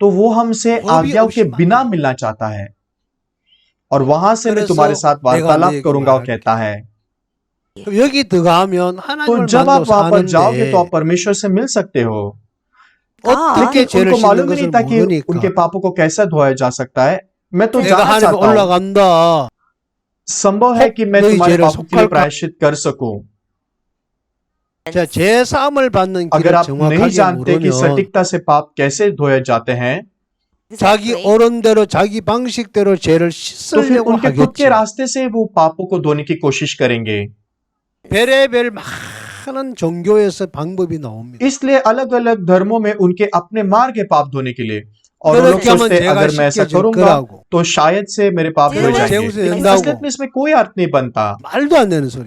तो वो हमसे 법이 आज्ञाओं के 없이 बिना 만나. मिलना चाहता है और वहां से मैं 그래서 तुम्हारे साथ 내가 वार्तालाप 너에게 करूंगा वो 말할게. कहता है। 그럼 여기 들어가면 तो 하나님을 जब 만나고 आप वहां पर जाओगे तो आप 사는데 परमेश्वर से मिल सकते हो। 어떻게 लेकिन 죄를 उनको 씻는 मालूम ही नहीं 것을 था कि उनके 모르니까 पापों को कैसे धोया जा सकता है। मैं तो 내가 जाना 하나님 चाहता हूं, 올라간다. संभव है कि मैं 너희 तुम्हारे 죄를 पापों के लिए 속할 प्रायश्चित कर सकूं। 자, 죄 사함을 받는 अगर 길을 आप नहीं 정확하게 जानते कि 모르면 सटीकता से पाप कैसे धोए जाते हैं 자기 옳은대로 자기 방식대로 죄를 तो फिर 씻으려고 उनके खुद के 하겠지. रास्ते से वो पापों को धोने की कोशिश करेंगे। 별의별 많은 종교에서 방법이 나옵니다. इसलिए अलग अलग धर्मों में उनके अपने मार्ग है पाप धोने के लिए और वो लोग 그렇게 하면 सोचते हैं 죄가 अगर मैं ऐसा 쉽게 질 करूंगा 거라고. तो शायद से मेरे पाप धो 죄를 जाएंगे। 재우서 लेकिन 된다고. असलियत में इसमें कोई अर्थ नहीं बनता 말도 안 되는 소리.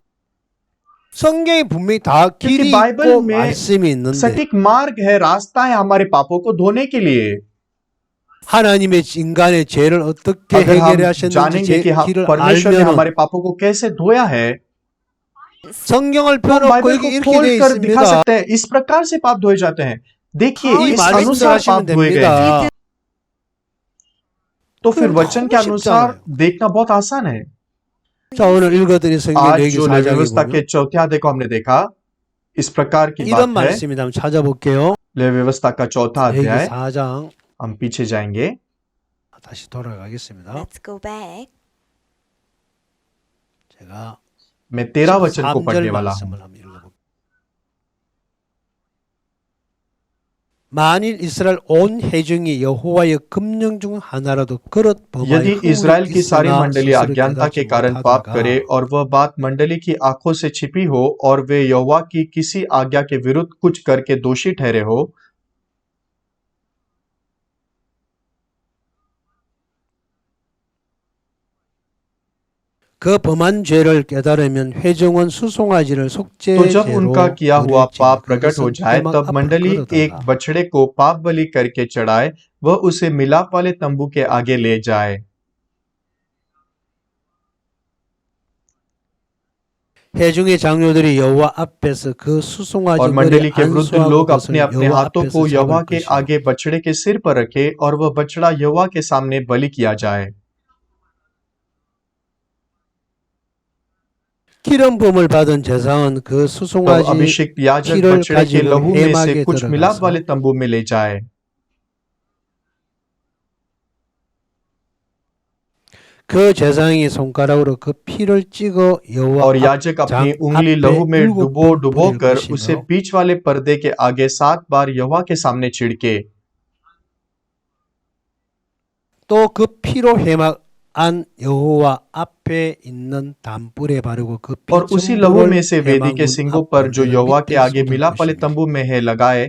성경이 분명히 다 길이 क्योंकि बाइबल 있고 में 말씀이 있는데 सटीक मार्ग है, रास्ता है हमारे पापों को धोने के लिए। 하나님의 인간의 죄를 어떻게 अगर हम 해결하셨는지 जानेंगे कि 길을 परमेश्वर ने 알면은 हमारे पापों को कैसे धोया है 성경을 तो 펴놓고 बाइबल 여기 को 이렇게 खोल 돼 कर दिखा 있습니다. सकते हैं इस प्रकार से पाप धोए जाते हैं। देखिए 이 इस 말씀대로 अनुसार 하시면 पाप धोए गए हैं। 됩니다. तो फिर 그럼 वचन के 너무 अनुसार 쉽잖아요. देखना बहुत आसान है। 자, 오늘 읽어드린 성경 आज 레위기 जो 4장에 व्यवस्था के 보면 चौथे अध्याय को हमने देखा इस प्रकार की 이런 बात है। 말씀이다. 한번 찾아볼게요. व्यवस्था का चौथा 레위기 अध्याय 4장 हम पीछे जाएंगे। 다시 돌아가겠습니다. Let's go back. 제가 मैं 13 वचन को 13절 पढ़ने वाला हूँ। 말씀을 한번 읽어볼게요. 만일 이스라엘 온 회중이 여호와의 금령 중 하나라도 그릇 범하여 यदि इज़राइल की सारी 있으나 मंडली 스스로 अज्ञानता के 깨닫지 कारण पाप करे 못하다가 और वह बात मंडली की आंखों से छिपी हो और वे यहोवा की किसी आज्ञा के विरुद्ध कुछ करके दोषी ठहरे हो, 그 범한 죄를 깨달으면 회중은 수송아지를 तो 속죄제로 जब उनका किया हुआ 드릴지니 पाप प्रकट हो 그것은 जाए 회막 तब 앞에 मंडली एक 끌어다가 बछड़े को पाप बलि करके चढ़ाए, वह उसे मिलाप वाले तंबू के आगे ले जाए। 회중의 장로들이 여호와 앞에서 그 और 수송아지 머리 मंडली के वृद्ध 안수하고 लोग 그것을 अपने अपने 여호와 हाथों 앞에서 को यहोवा 잡을 के 것이요 आगे बछड़े के सिर पर रखे और वह बछड़ा यहोवा के सामने बलि किया जाए। 기름 부음을 받은 제사장은 그 तब 수송아지 अभिषिक्त याजक 피를 बछड़े के 가지고 लहू में से 회막에 कुछ मिलाप वाले 들어가서 तंबू में ले जाए 그 제사장이 손가락으로 그 피를 찍어 여호와 और याजक अपनी 장 उंगली 앞에 लहू में 7번 डुबो डुबो 뿌릴 कर उसे 것이며 बीच वाले पर्दे के आगे 7 बार यहोवा के सामने छिड़के 또 그 피로 회막 안 여호와 앞에 있는 담불에 바르고 그 피 और उसी लहू में 전부를 से वेदी के 회막 सिंगों 문 पर जो 앞 यहोवा के 밑에 आगे 쏟을 मिलाप वाले 것이며 तंबू में है लगाए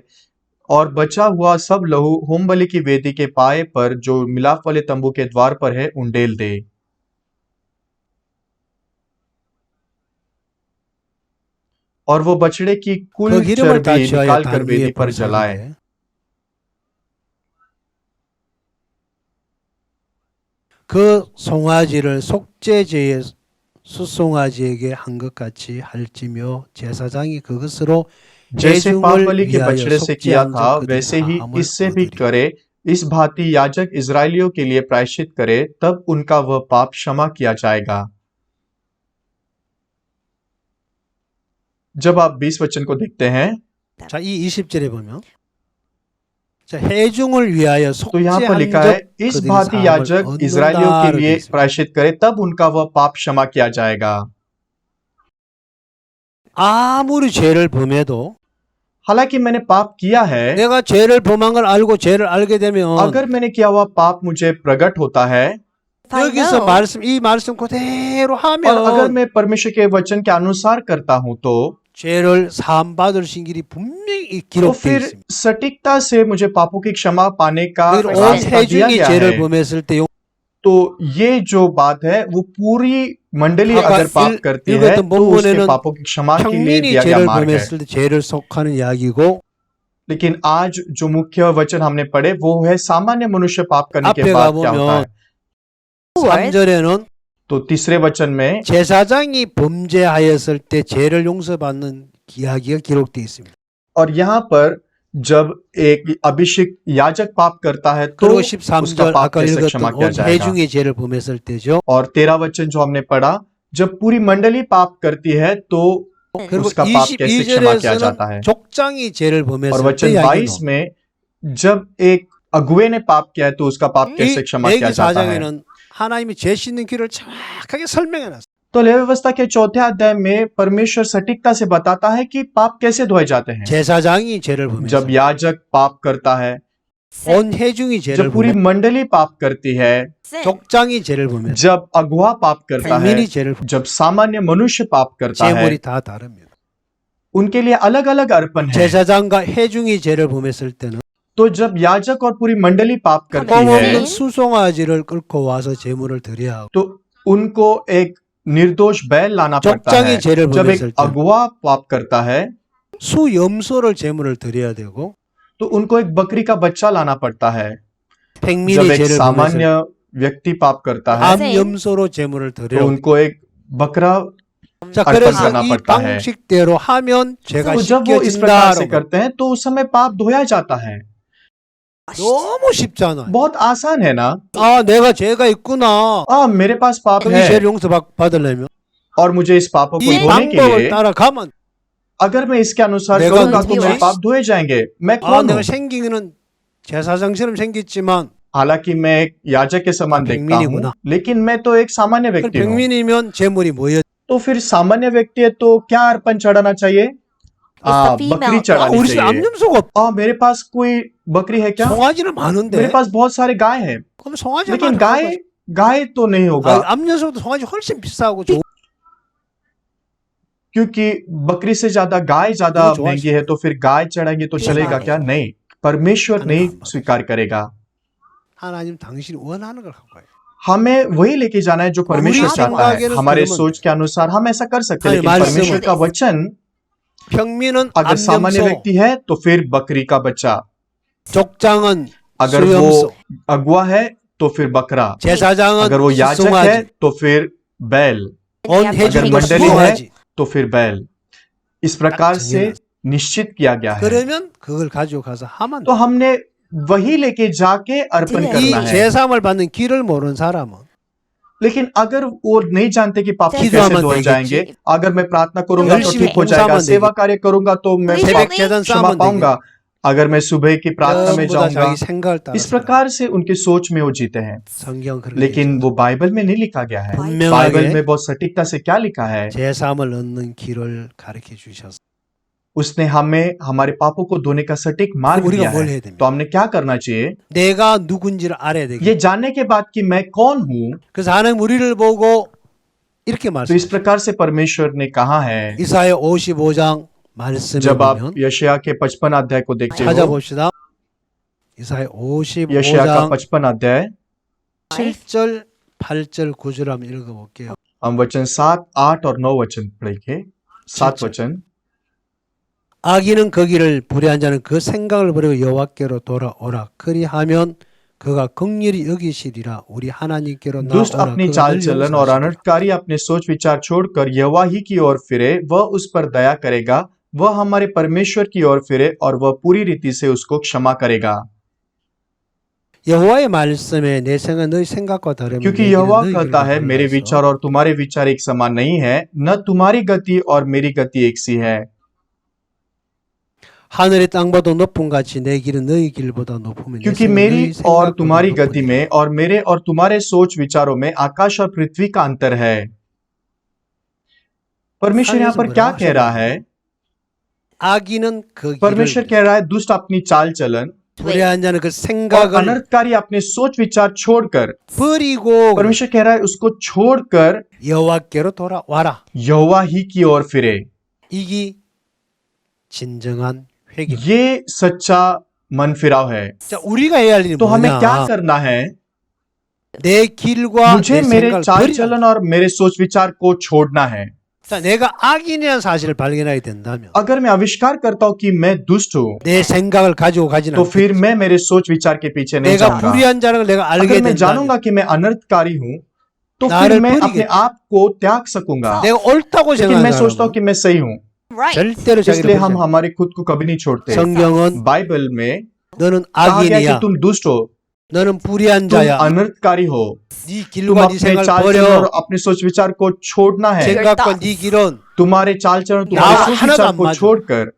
और बचा हुआ सब लहू होम बलि की वेदी के पाए पर जो मिलाप वाले तंबू के द्वार पर है उंडेल दे। और वो बछड़े की 그 कुल 기름을 다 चर्बी 취하여 निकाल कर 단 वेदी 위에 पर जलाए 불사르되 그 송아지를 속죄제의 수송아지에게 한 것 같이 할지며 제사장이 그것으로 जैसे पाप 회중을 बलि के 위하여 बछड़े से किया 속죄한 था 적 그들이 वैसे ही 사함을 इससे भी 얻으리 करे। इस भांति याजक इजरायलियों के लिए प्रायश्चित करे, तब उनका वह पाप क्षमा किया जाएगा। जब आप 20 वचन को देखते हैं 자, 이 20절에 보면 자, 회중을 위하여 तो यहाँ पर 속죄한 लिखा 적 है, इस 그들이 भांति 사함을 याजक इजरायलियों के 얻는다로 लिए 되어 있습니다. प्रायश्चित करे, तब उनका वह पाप क्षमा किया जाएगा। 아무리 죄를 범해도 हालांकि मैंने पाप किया है, 내가 죄를 범한 걸 알고 죄를 알게 되면 अगर मैंने किया हुआ पाप मुझे प्रकट होता है If I 여기서 know 이 말씀 그대로 और अगर 하면 मैं परमेश्वर के वचन के अनुसार करता हूं तो 죄를 사함 받을 신길이 분명히 तो 기록되어 फिर 있습니다. सटीकता से मुझे पापों की क्षमा पाने का 여기 온 रास्ता दिया 회중이 गया 죄를 है। 범했을 때 तो ये जो बात है वो पूरी मंडली 아까 अगर पाप करती है 읽었던 तो उसके 본문에는 पापों की क्षमा के लिए 평민이 दिया गया 죄를 मार्ग है। 범했을 때 죄를 속하는 이야기고 लेकिन आज जो मुख्य वचन हमने पढ़े वो है सामान्य मनुष्य पाप करने के 앞에 बाद क्या होता है। 가보면 3절에는 तो तीसरे वचन में 제사장이 범죄하였을 때 죄를 용서받는 이야기가 기록되어 있습니다. और यहाँ पर जब एक अभिषिक्त याजक पाप करता है तो 그리고 उसका 13절 पाप 아까 कैसे क्षमा 읽었던 किया 온 जाएगा। 회중의 죄를 범했을 때죠. और 13 वचन जो हमने पढ़ा, जब पूरी मंडली पाप करती है तो 그리고 उसका पाप कैसे क्षमा किया जाता है। 22절에서는 족장이 죄를 और 범했을 때 वचन 이야기 22 में जब एक अगुए ने पाप किया है तो उसका पाप कैसे क्षमा किया 레기 जाता है। 4장에는 하나님이 죄 씻는 길을 정확하게 설명해 놨어요. तो लेवी व्यवस्था के चौथे अध्याय में परमेश्वर सटीकता से बताता है कि पाप कैसे धोए जाते हैं। 제사장이 죄를 जब 범했어요. याजक पाप करता है, 온 회중이 죄를 जब पूरी 범했어요. मंडली पाप करती है, sin, 족장이 죄를 범했어요. जब अगुआ पाप करता है, 평민이 죄를 범했어요. जब सामान्य मनुष्य पाप करता है, 제물이 다 다릅니다. उनके लिए अलग अलग अर्पण है। 제사장과 회중이 죄를 범했을 때는 तो जब याजक और पूरी मंडली पाप करती 껌 है 없는 수송아지를 끌고 와서 제물을 드려야 하고 तो उनको एक निर्दोष बैल लाना पड़ता 족장이 है। 죄를 जब 범했을 एक 때 अगुआ पाप करता है 수염소를 제물을 드려야 되고 तो उनको एक बकरी का बच्चा लाना पड़ता है। जब 팽민이 एक 죄를 범했을 सामान्य व्यक्ति पाप करता है 때 암염소로 제물을 तो 드려야 उनको एक बकरा 자, अर्पण 그래서 करना 이 पड़ता है। 방식대로 하면 죄가 तो जब वो इस प्रकार से 씻겨진다라고 करते हैं तो उस समय पाप धोया जाता है। 너무 쉽잖아요. बहुत आसान है ना। 아, 내가 죄가 있구나. मेरे पास पाप 그럼 이 है 죄를 용서받으려면 और मुझे इस पापों को 이 धोने के 방법을 लिए 따라가면 अगर मैं इसके अनुसार 내가 करूंगा तो 누구지? मेरे पाप धोए जाएंगे। मैं 아, कौन 내가 हूँ? 생기는 제사장처럼 생겼지만 हालांकि मैं एक याजक के समान दिखता हूँ, 백민이구나। लेकिन मैं तो एक सामान्य 그 व्यक्ति हूँ। 백민이면 제물이 뭐였? तो फिर सामान्य व्यक्ति है तो क्या अर्पण चढ़ाना चाहिए? It's the बकरी female. चढ़ानी 우리 집에 चाहिए। 암염소가 없. मेरे पास कोई बकरी है क्या? 송아지는 मेरे 많은데. पास बहुत सारे गाय हैं, 그럼 송아지 लेकिन 많은 गाय तो नहीं होगा, 암염소보다 송아지 훨씬 비싸고 좋은. क्योंकि बकरी से ज्यादा गाय ज्यादा वो जो महंगी है, तो फिर गाय चढ़ाएंगे तो चलेगा क्या? नहीं, परमेश्वर नहीं स्वीकार करेगा। 하나님 당신이 원하는 걸 갖고 와요. हमें वही लेके जाना है जो परमेश्वर 우리 चाहता है। 생각에는 हमारे 그러면 सोच के अनुसार हम ऐसा कर सकते हैं, 아니, लेकिन 말씀은- परमेश्वर का वचन 평민은 अगर सामान्य 암염소, व्यक्ति है तो फिर बकरी का बच्चा, 족장은 अगर वो 수염소, अगुआ है तो फिर बकरा, 제사장은 अगर वो याजक है 송아지, तो फिर बैल, 온 अगर अगर 회중도 मंडली है 송아지. तो फिर बैल। इस प्रकार से 정해놨어요. निश्चित किया गया है। 그러면 그걸 가지고 가서 하면 तो हमने वही लेके जाके अर्पण 이 करना 이 है। 제사함을 받는 길을 모르는 사람은 लेकिन अगर वो नहीं जानते कि पाप किस कैसे बात धोए में जाएंगे, अगर मैं प्रार्थना करूंगा तो 열심히 ठीक हो जाएगा, 봉사하면 सेवा कार्य करूंगा तो मैं नहीं, पाप 새벽 계단 क्षमा 쌓으면 पाऊंगा, अगर मैं सुबह की प्रार्थना में 전부 다 जाऊंगा। 자기 생각을 따라 इस प्रकार से उनके सोच में वो जीते हैं। 성경 그렇게 लेकिन वो बाइबल में नहीं लिखा गया है। 분명하게 बाइबल में बहुत सटीकता से क्या लिखा है? 제사함을 얻는 길을 가르쳐 주셔서 उसने हमें हमारे पापों को धोने का सटीक मार्ग 우리가 दिया 뭘 है। 해야 됩니까? तो हमने क्या करना चाहिए? 내가 누군지를 알아야 ये 되겠죠. जानने के बाद कि मैं कौन हूँ, 그래서 하나님 우리를 보고 이렇게 तो इस 말씀해요. प्रकार से परमेश्वर ने कहा है। 이사야 55장 말씀에 जब आप 보면 यशाया के 55 अध्याय को देखते हो, 찾아봅시다. 이사야 यशाया का 55장 55 अध्याय 7절, 8절, 9절 한번 읽어볼게요. हम वचन 7, 8 और 9 वचन पढ़ेंगे। 7 진짜. वचन। 악인은 거기를 불의한 자는 그 생각을 버리고 여호와께로 돌아오라. 그리하면 그가 긍휼히 여기시리라. 우리 하나님께로 दुष्ट 나오라. अपनी 그가 चाल 널리 चलन और 용서하시리라. अनर्थकारी अपने सोच विचार छोड़कर यहोवा ही की ओर फिरे, वह उस पर दया करेगा। वह हमारे परमेश्वर की ओर फिरे और वह पूरी रीति से उसको क्षमा करेगा। 여호와의 말씀에 내 생각 너희 생각과 다르면 क्योंकि 내 यहोवा 길은 너희 कहता 길과 है, मेरे 달라서 विचार और तुम्हारे विचार एक समान नहीं है, न तुम्हारी गति और मेरी गति एक सी है। 하늘의 땅보다 높은 같이 내 길은 너희 길보다 높으면 내 क्योंकि 생각 मेरी 너희 और 생각보다 तुम्हारी गति 높으리라. में और मेरे और तुम्हारे सोच विचारों में आकाश और पृथ्वी का अंतर है। परमेश्वर यहाँ पर क्या कह रहा है? 악인은 그 परमेश्वर 길을 कह रहा है, दुष्ट अपनी चाल चलन 불의한 자는 그 और 생각을 अनर्थकारी अपने सोच विचार छोड़कर, 버리고 परमेश्वर कह रहा है उसको छोड़कर 여호와께로 돌아와라. यहोवा ही की ओर फिरे। 이게 진정한 회개. ये सच्चा मन फिराव है। 자, 우리가 해야 할 일이 तो हमें क्या 뭐냐? करना है? 내 길과 मुझे 내 मेरे 생각을 चाल 버리라. चलन और मेरे सोच विचार को छोड़ना है। 자, 내가 악인이라는 사실을 발견하게 된다면 अगर मैं आविष्कार करता हूँ कि मैं दुष्ट हूँ, 내 생각을 가지고 가지는 तो 않겠지. फिर मैं मेरे सोच विचार के पीछे नहीं 내가 जाऊंगा। 불의한 자라는 걸 내가 알게 अगर मैं 된다면 जानूंगा कि मैं अनर्थकारी हूँ, तो फिर 나를 मैं 버리겠지. अपने आप को त्याग सकूंगा। 내가 옳다고 लेकिन मैं 생각하는 सोचता हूँ 사람은 कि मैं सही हूँ, Right. 절대로 इसलिए 자기를 हम 버리지 않아. हमारे खुद को कभी नहीं छोड़ते। 성경은 बाइबल में 너는 कहा गया कि 악인이야. तुम दुष्ट हो, 너는 불의한 तुम 자야. अनर्थकारी हो, 네 तुम 길과 네 अपने 생각을 चाल चलन और 버려. अपने सोच विचार को छोड़ना है। 생각과 네 길은 तुम्हारे चाल चलन, 나하고 तुम्हारे सोच 하나도 विचार 안 को 맞아. छोड़कर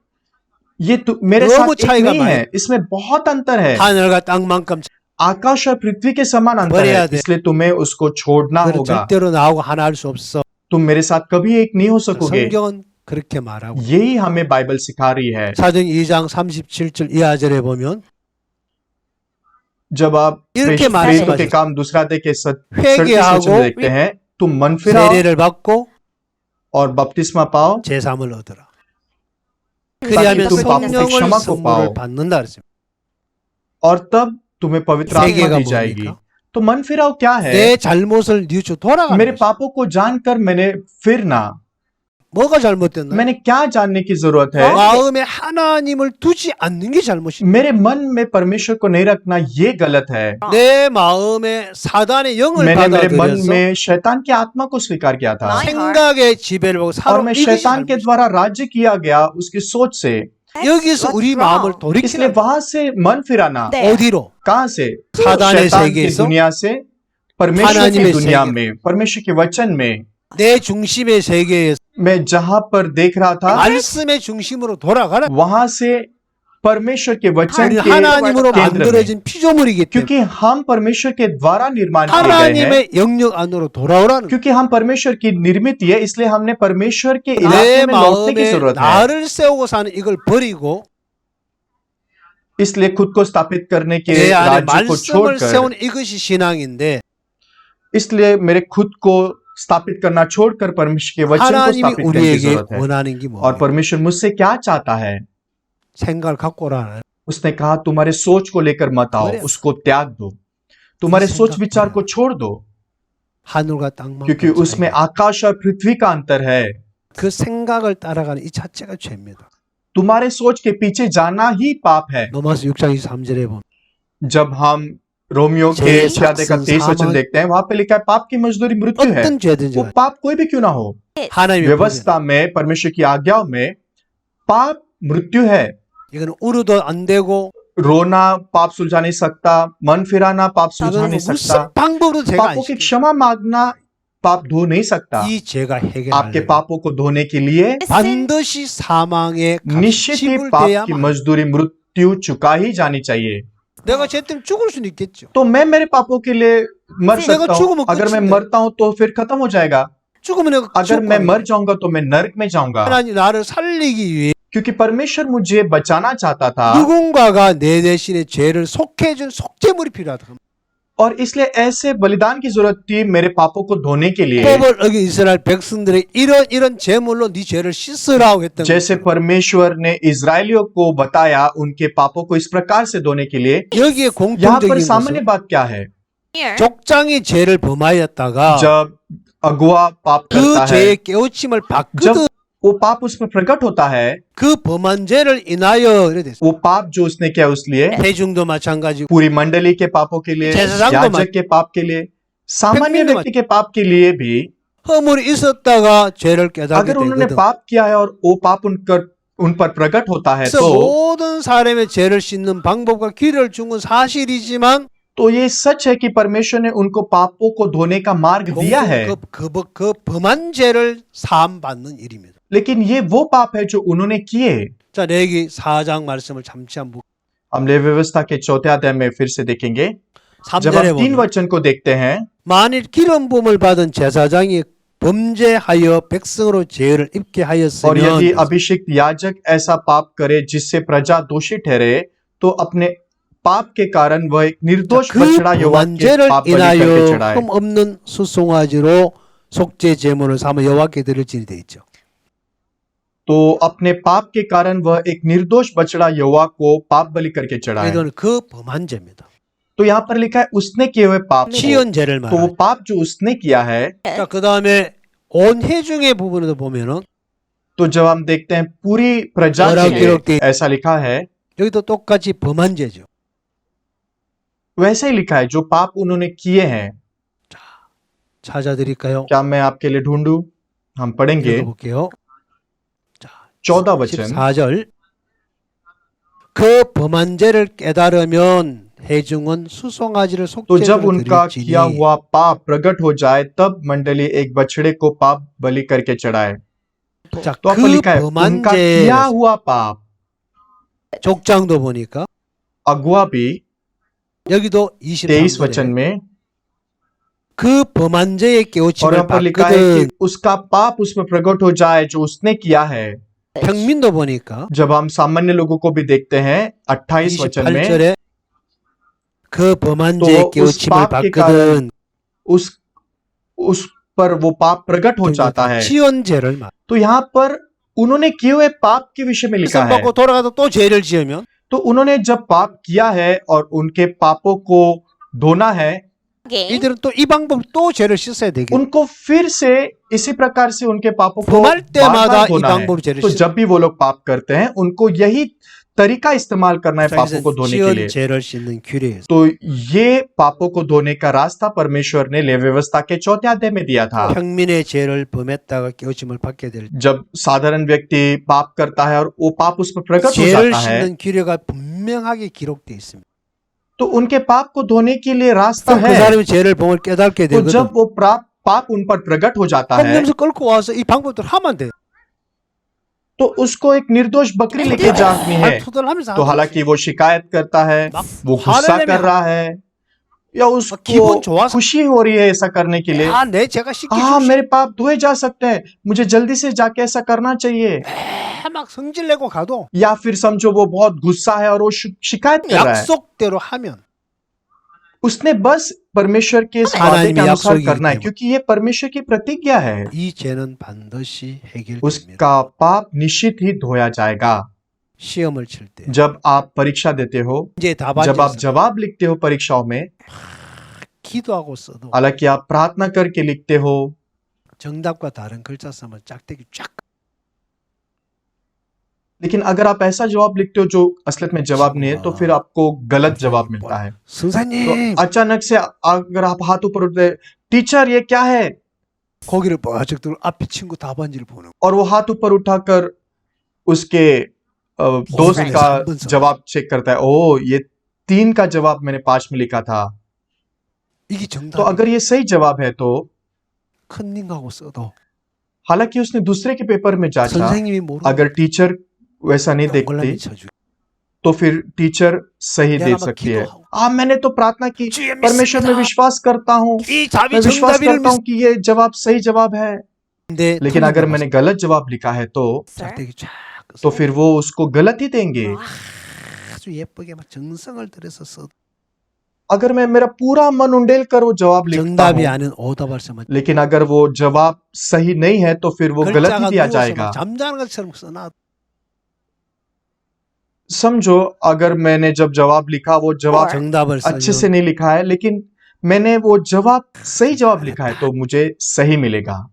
ये मेरे 너무 साथ एक 차이가 नहीं 많이 है, इसमें बहुत अंतर है। 하늘과 땅만큼 आकाश और पृथ्वी के समान अंतर बड़े है, याद है। इसलिए तुम्हें उसको छोड़ना 그를 होगा। 절대로 나하고 하나 할 수 없어. तुम मेरे साथ कभी एक नहीं हो सकोगे। 성경은 그렇게 말하고 यही हमें बाइबल सिखा रही है। 사도행 2장 37절 이하절에 보면 जब आप 이렇게 प्रेरितों 말씀하셨어요. के काम दूसरा अध्याय के 37 회개하고 वचन में देखते हैं, तुम मन फिराओ 세례를 받고 और बपतिस्मा पाओ 제사함을 얻어라. ताकि 그리하면 तुम पापों की 성령을 क्षमा को 선물을 पाओ 받는다 그랬습니다. और तब तुम्हें पवित्र आत्मा 회개가 दी जाएगी। 뭡니까? तो मन फिराव क्या है? 내 잘못을 뉘우쳐 돌아가는 मेरे 것이죠. पापों को जानकर मैंने फिरना। 뭐가 잘못됐나? मैंने क्या जानने की जरूरत है? 마음에 하나님을 두지 않는 게 잘못이야. मेरे मन में परमेश्वर को नहीं रखना, ये गलत है। 내 마음에 사단의 영을 मैंने मेरे मन 받아들여서 में शैतान की आत्मा को स्वीकार किया था 생각의 지배를 보고 और मैं 사로잡히기 शैतान के द्वारा राज्य किया गया उसकी सोच से। 여기서 우리 마음을 इसलिए 돌이키는 वहां से मन फिराना, 어디로? कहां से? साधारण शैतान की 세계에서 दुनिया से परमेश्वर की 하나님의 दुनिया 세계। में, परमेश्वर के वचन में। 내 중심의 세계에서 मैं जहां पर देख रहा था, 말씀의 중심으로 돌아가라. वहां से परमेश्वर के वचन 우리 के 하나님으로 केंद्र में, 만들어진 피조물이기 때문에 क्योंकि हम परमेश्वर के द्वारा निर्माण किए गए हैं, 하나님의 영역 안으로 돌아오라는 क्योंकि हम परमेश्वर की निर्मित है, इसलिए हमने परमेश्वर के 내 इलाके में लौटने की 마음에 जरूरत है। 나를 세우고 사는 이걸 버리고 इसलिए खुद को स्थापित करने के 내 안에 राज्य को 말씀을 छोड़कर, 세우는 이것이 신앙인데 इसलिए मेरे खुद को स्थापित करना छोड़कर परमेश्वर के वचन को 하나님이 स्थापित करने की 우리에게 जरूरत है। 원하는 게 और 뭐예요? परमेश्वर मुझसे क्या चाहता है? 생각을 갖고 오라는 उसने कहा तुम्हारे सोच को लेकर मत आओ, 그래. उसको त्याग दो, तुम्हारे 이 सोच 생각 विचार 그래. को छोड़ दो, 하늘과 땅만 क्योंकि उसमें आकाश और पृथ्वी का अंतर है। 그 생각을 따라가는 이 자체가 죄입니다. तुम्हारे सोच के पीछे जाना ही पाप है। 로마서 6장 23절에 보면 जब हम रोमियो के जे 6 अध्याय का 23 वचन सामान- देखते हैं, वहां पे लिखा है पाप की मजदूरी मृत्यु है। 어떤 죄든지 वो पाप कोई भी क्यों ना हो, 하나님의 व्यवस्था में परमेश्वर की आज्ञाओं में पाप मृत्यु है। 법이에요. 이거는 울어도 안 되고 रोना पाप सुलझा नहीं सकता, मन फिराना पाप सुलझा 이거는 नहीं सकता, 무슨 방법으로 제가 안 पापों की 시켜요. क्षमा मांगना पाप धो नहीं सकता। 이 죄가 आपके 해결하려면 पापों को धोने के लिए 반드시 사망의 값이 निश्चित ही पाप की 지불돼야만 मजदूरी मृत्यु चुका ही जानी चाहिए। 내가 죄 때문에 죽을 수는 있겠죠. तो मैं मेरे पापों के लिए मर 내가 सकता हूँ। 죽으면 अगर मैं 끝인데. मरता हूँ तो फिर खत्म हो जाएगा। 죽으면 내가 अगर मैं 지옥 मर 가는 जाऊंगा तो मैं नरक में जाऊंगा। 하나님 나를 살리기 위해 क्योंकि परमेश्वर मुझे बचाना चाहता था 누군가가 내 대신에 죄를 속해준 속죄물이 필요하다. और इसलिए ऐसे बलिदान की जरूरत थी मेरे पापों को धोने के लिए। 법을 어긴 이스라엘 백성들의 이런 제물로 네 죄를 씻으라고 했던 जैसे 거죠. परमेश्वर ने इजरायलियों को बताया उनके पापों को इस प्रकार से धोने के लिए। 여기에 यहाँ पर 공통적인 सामान्य 것은 बात क्या है? 족장이 죄를 범하였다가 जब अगुआ पाप 그 करता है, 죄의 깨우침을 받거든 जब वो पाप उसमें प्रकट होता है, 그 범한 죄를 인하여 이래 됐어. वो पाप जो उसने किया उसलिए, 회중도 마찬가지고 पूरी मंडली के पापों के लिए, 제사장도 याजक के पाप के लिए, सामान्य 백민도 व्यक्ति के पाप के लिए भी, 허물이 있었다가 죄를 깨닫게 अगर उन्होंने 되거든. पाप किया है और वो पाप उन पर प्रकट होता है 그래서 모든 사람의 죄를 씻는 방법과 기회를 준 건 사실이지만 तो ये सच है कि परमेश्वर ने उनको पापों को धोने का मार्ग दिया है, 그 범한 죄를 사함 받는 일입니다. लेकिन ये वो पाप है जो उन्होंने किए। 자, 레기 4장 말씀을 잠시 한번 हम लेवी व्यवस्था के 4थे अध्याय में फिर से देखेंगे। जब 3절에 हम 3 보면 वचन को देखते हैं, 만일 기름 부음을 받은 제사장이 범죄하여 백성으로 죄를 입게 और यदि 하였으면 अभिषिक्त याजक ऐसा पाप करे जिससे प्रजा दोषी ठहरे, तो अपने पाप के कारण वह एक निर्दोष 그 बछड़ा यहोवा 범한 के 죄를 पाप बलि करके 인하여 चढ़ाए। 흠 없는 수송아지로 속죄 제물을 삼아 여호와께 드릴지니 돼 있죠. तो अपने पाप के कारण वह एक निर्दोष बछड़ा यहोवा को पाप बलि करके चढ़ाए। 이거는 그 범한 죄입니다. तो यहाँ पर लिखा है उसने किए हुए पाप को। 치연 죄를 तो वो 말해요. पाप जो उसने किया है, 자, 그다음에 온 회중의 부분에도 보면은 तो जब हम देखते हैं पूरी प्रजा के 뭐라고 लिए 기록돼 ऐसा लिखा है, 여기도 똑같이 범한 죄죠. वैसे ही लिखा है जो पाप उन्होंने किए हैं। 찾아드릴까요? क्या मैं आपके लिए ढूंढूं? हम पढ़ेंगे 읽어볼게요. 자, 14 वचन। 14절. 그 범한 죄를 깨달으면 회중은 수송아지를 तो जब 속죄로 उनका किया 드릴지니 हुआ पाप प्रकट हो जाए, तब मंडली एक बछड़े को पाप बलि करके चढ़ाए। 자, तो आपको 그 लिखा है 범한 उनका 죄 किया हुआ पाप। 족장도 보니까 अगुआ भी 여기도 23 वचन 23절에 में, 그 범한 죄의 और 깨우침을 यहाँ पर लिखा है कि 받거든. उसका पाप उसमें प्रकट हो जाए जो उसने किया है। 평민도 보니까 जब हम सामान्य लोगों को भी देखते हैं 28 वचन में, 28절에 그 범한 तो 죄의 उस 깨우침을 पाप के कारण 받거든. उस पर वो पाप प्रकट हो जाता है। 치연죄를 말. तो यहाँ पर उन्होंने किए हुए पाप के विषय में लिखा 성 है। 받고 돌아가서 또 죄를 지으면 तो उन्होंने जब पाप किया है और उनके पापों को धोना है, 이들은 또 이 방법 또 죄를 씻어야 되겠죠. उनको फिर से इसी प्रकार से उनके पापों को 범할 때마다 बार-बार 이 धोना है। 방법을 죄를 तो 씻. जब भी वो लोग पाप करते हैं, उनको यही तरीका इस्तेमाल करना है पापों को धोने के लिए। 치연죄를 씻는 규례에서 तो ये पापों को धोने का रास्ता परमेश्वर ने लेवी व्यवस्था के 4थे अध्याय में दिया था। 평민의 죄를 범했다가 깨우침을 받게 될 जब साधारण व्यक्ति पाप करता है और वो पाप उस पर प्रकट हो 죄를 जाता है, 씻는 규례가 분명하게 기록되어 있습니다. तो उनके पाप को धोने के लिए रास्ता 그 है। 사람이 죄를 범을 깨닫게 तो 되거든. जब वो पाप उन पर प्रकट हो जाता है, 성령에서 끌고 와서 이 방법들 하면 돼. तो उसको एक निर्दोष बकरी लेके जानी है। 투덜하면서 तो हालांकि वो शिकायत करता है, वो गुस्सा कर रहा है, या उसको 기분 좋아서 खुशी हो रही है ऐसा करने के लिए। 내 죄가 씻기 हाँ, 좀 मेरे पाप धोए जा सकते हैं, मुझे जल्दी से जाके ऐसा करना चाहिए। 막 성질 내고 가도 या फिर समझो वो बहुत गुस्सा है और वो शिकायत कर रहा है। 약속대로 하면 उसने बस परमेश्वर के इस वादे के 하나님의 अनुसार 약속이기 करना है, 때문에. क्योंकि ये परमेश्वर की प्रतिज्ञा है। 이 죄는 반드시 해결됩니다. उसका पाप निश्चित ही धोया जाएगा। 시험을 칠 때, जब आप परीक्षा देते हो, 이제 जब आप 답안지에서 जवाब लिखते हो परीक्षाओं में, 기도하고 써도 हालांकि आप प्रार्थना करके लिखते हो, 정답과 다른 글자 쓰면 짝대기 쫙. लेकिन अगर आप ऐसा जवाब लिखते हो जो असलियत में जवाब नहीं है, तो फिर आपको गलत जवाब मिलता है। तो 선생님, अचानक से अगर आप हाथ ऊपर उठते, टीचर ये क्या है, 고개를 뻗쩍 들고 앞에 친구 답안지를 보는 거. और वो हाथ ऊपर उठाकर उसके दोस्त मैंने का 3번 समझा। जवाब चेक करता है। ओ, ये 3 का जवाब मैंने 5 में लिखा था। 이게 तो 정답이 अगर ये सही जवाब है तो, 컨닝하고 써도 हालांकि उसने दूसरे के पेपर में जांचा, 선생님이 모르는 अगर टीचर वैसा नहीं 동글라미 देखती 쳐주고 तो फिर टीचर सही 내가 दे 막 सकती है। 기도하고 मैंने तो प्रार्थना की, 주여 परमेश्वर में 믿습니다. विश्वास करता हूँ, 이 답이 मैं विश्वास 정답이를 करता हूँ कि ये जवाब सही जवाब है। 믿는데 लेकिन अगर मैंने गलत जवाब लिखा है तो 짝대기 쫙 तो 써서 फिर वो उसको गलत ही देंगे। 아주 예쁘게 막 정성을 들여서 써. अगर मैं मेरा पूरा मन उंडेल कर वो जवाब लिखता 정답이 हूँ, 아닌 오답을 쓰면 लेकिन अगर वो जवाब सही नहीं है तो फिर वो गलत ही 글자가 दिया 누워서 जाएगा। 막 잠자는 것처럼 써놔. समझो, अगर मैंने जब जवाब लिखा, वो जवाब 정답을 अच्छे से 쓰면 नहीं लिखा है, लेकिन मैंने वो जवाब सही जवाब लिखा है, तो मुझे सही मिलेगा।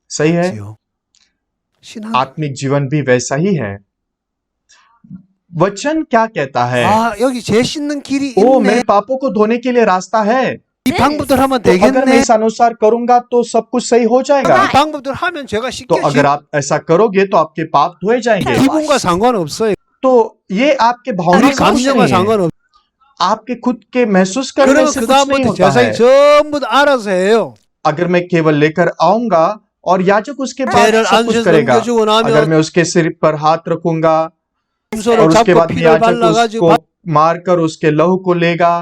सही है। 지요. 신앙. आत्मिक जीवन भी वैसा ही है। वचन क्या कहता है? 아 여기 죄 씻는 길이 ओ, 있네. मेरे पापों को धोने के लिए रास्ता है। 이 방법대로 하면 तो अगर मैं 되겠네. इस अनुसार करूंगा तो सब कुछ सही हो जाएगा। 이 방법대로 하면 죄가 तो 씻겨지. अगर आप ऐसा करोगे तो आपके पाप धोए जाएंगे। 기분과 상관없어요. तो ये आपके 우리 भावना से कुछ 감정과 नहीं है, 상관없. आपके खुद के महसूस करने 그러면 से 그 कुछ नहीं 다음부터 होता है। 제사장이 전부 다 알아서 해요. अगर मैं केवल लेकर आऊंगा और याजक उसके बाद 죄를 सब कुछ 안수해서 करेगा। 넘겨주고 अगर 나면 मैं उसके सिर पर हाथ रखूंगा और 염소를 उसके 잡고 बाद में 피를 याजक 발라가지고 उसको मारकर उसके लहू को लेगा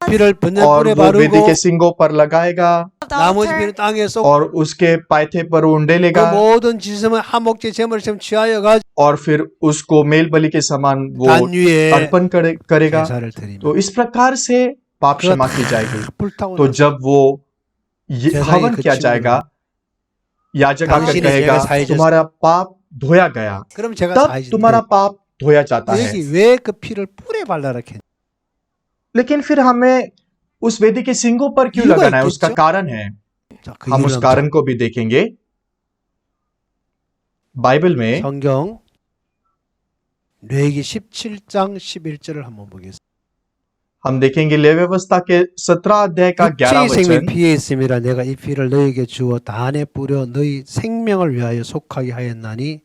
피를 और 번제불에 वो वेदी 바르고 के सिंगों पर लगाएगा 나머지 피는 땅에 쏟고 और उसके पायथे पर 그 उंडेलेगा 모든 지성을 한목제 제물처럼 취하여 가지고 और फिर उसको मेल बलि के समान वो 단 위에 अर्पण करेगा। 제사를 드리면 तो इस प्रकार से पाप 그거 क्षमा की 다 जाएगी। 불타고 तो 나서 जब वो 제사장이 हवन 그 किया 친구를 जाएगा, याजक आकर 당신의 कहेगा 죄가 사해졌- तुम्हारा पाप धोया गया, 그럼 제가 तब 사해지는데 तुम्हारा पाप धोया जाता है। 여기 왜 그 피를 뿔에 발라라케? लेकिन फिर हमें उस वेदी के सिंगों पर क्यों 이유가 लगाना है? उसका 있겠죠? कारण है। 자, 그 हम उस 이유는 कारण को भी देखेंगे। बाइबल में 성경 레위기 17장 11절을 한번 보겠습니다. हम देखेंगे लेवी व्यवस्था के 17 अध्याय का 11 육체의 생명이 वचन। 피에 있음이라 내가 이 피를 너희에게 주어 단에 뿌려 너희 생명을 위하여 속하게 하였나니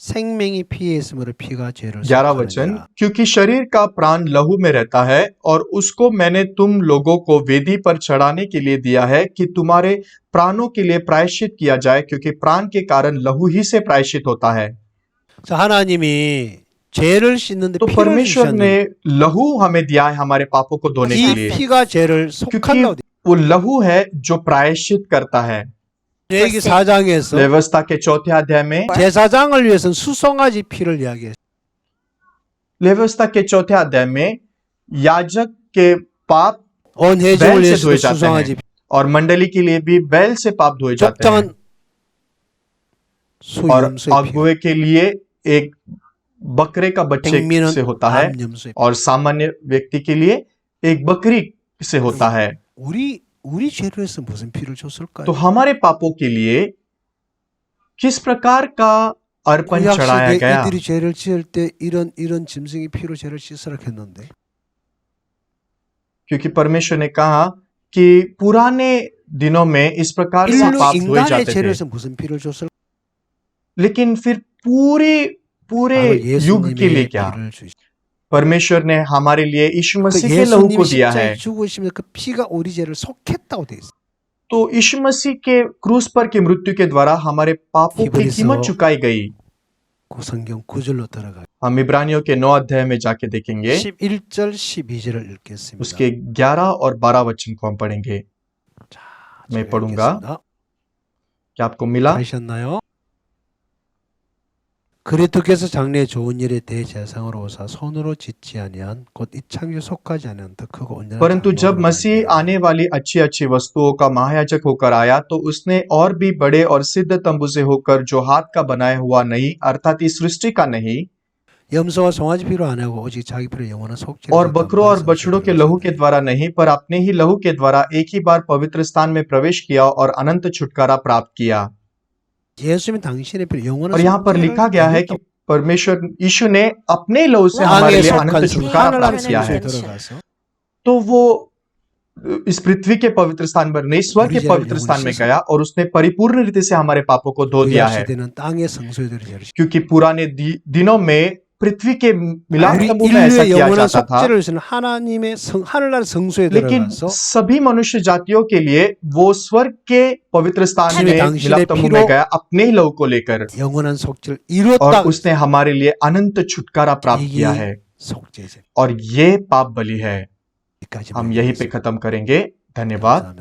생명이 피에 있으므로 피가 죄를 11 वचन, 속하느니라. क्योंकि शरीर का प्राण लहू में रहता है और उसको मैंने तुम लोगों को वेदी पर चढ़ाने के लिए दिया है कि तुम्हारे प्राणों के लिए प्रायश्चित किया जाए, क्योंकि प्राण के कारण लहू ही से प्रायश्चित होता है। 자, 하나님이 죄를 씻는데 तो 피를 परमेश्वर ने 주셨는데 लहू हमें दिया है हमारे पापों को धोने के 이 लिए, 피가 죄를 क्योंकि 속한다고 돼. वो लहू है जो प्रायश्चित करता है। 레위기 4장에서 व्यवस्था के 4थे अध्याय में, 제사장을 위해서는 수송아지 피를 이야기했어요. व्यवस्था के 4थे अध्याय में याजक के पाप 온 회중을 बैल से 위해서 धोए जाते 수송아지 हैं और मंडली के लिए भी बैल से पाप धोए जाते हैं, 적당한 और 수염소의 피, अगुए के लिए एक बकरे का बच्चे से 백미는 होता है 암염소의 피. और सामान्य व्यक्ति के लिए एक बकरी से होता है। 우리 죄로 해서 무슨 피를 줬을까요? तो हमारे पापों के लिए किस प्रकार का अर्पण चढ़ाया 구약시대 गया? 이들이 죄를 지을 때 이런 짐승의 피로 죄를 씻으라 했는데 क्योंकि परमेश्वर ने कहा कि पुराने दिनों में इस प्रकार से 인류 पाप धोए 인간의 जाते 죄로 थे, 해서 무슨 피를 줬을까? लेकिन फिर पूरे 바로 युग के लिए 예수님의 क्या? 피를 주시. परमेश्वर ने हमारे लिए यीशु 그 मसीह के लहू 예수님이 को दिया है। 십자가에 죽으시면 그 피가 우리 죄를 속했다고 돼 있어. तो यीशु मसीह के क्रूस पर की मृत्यु के द्वारा हमारे पापों की हिब्रिसो कीमत चुकाई गई। 그 성경 구절로 들어가요. हम इब्रानियों के 9 अध्याय में जाके देखेंगे 11절 12절을 읽겠습니다. उसके 11 और 12 वचन को हम पढ़ेंगे। मैं 제가 पढ़ूंगा। 읽겠습니다. क्या आपको मिला? 하셨나요? 그리스도께서 장래에 좋은 일에 대제사장으로 오사 손으로 짓지 아니한 곧 이 창조에 속하지 아니한 더 크고 온전한 परंतु जब 장막으로 मसीह 말미암아 आने वाली अच्छी अच्छी वस्तुओं का महायाजक होकर आया तो उसने और भी बड़े और सिद्ध तंबू से होकर जो हाथ का बनाया हुआ नहीं अर्थात इस सृष्टि का नहीं 염소와 송아지 피로 안 하고 오직 जा기 피로 영원한 속죄를 और बकरों और बछड़ों के लहू के द्वारा नहीं पर अपने ही लहू के द्वारा एक ही बार पवित्र स्थान में प्रवेश किया और अनंत छुटकारा प्राप्त किया। 예수님이 당신의 피로 영원한 और यहाँ पर लिखा गया है कि परमेश्वर यीशु ने अपने लहू से हमारे 땅에 लिए 속한 अनंत छुटकारा 하늘나라 प्राप्त किया है। 성소에 들어가서 तो वो इस पृथ्वी के पवित्र स्थान पर नहीं स्वर्ग के पवित्र स्थान में गया और उसने परिपूर्ण रीति से हमारे पापों को धो दिया है। 시대는 땅의 성소에 들어가서 क्योंकि पुराने दिनों में पृथ्वी के मिलाप 우리 तंबू में ऐसा 인류의 किया 영원한 जाता था, 속죄를 위해서는 하나님의 하늘나라 성소에 लेकिन 들어가서 सभी मनुष्य जातियों के लिए वो स्वर्ग के पवित्र स्थान 하나님의 में 당신의 मिलाप तंबू 피로 में गया अपने ही लहू को लेकर 영원한 속죄를 और 이루었다. उसने हमारे लिए अनंत छुटकारा प्राप्त किया है 이게 속죄제. और ये पाप बलि है। 여기까지 हम यहीं पे खत्म करेंगे। धन्यवाद।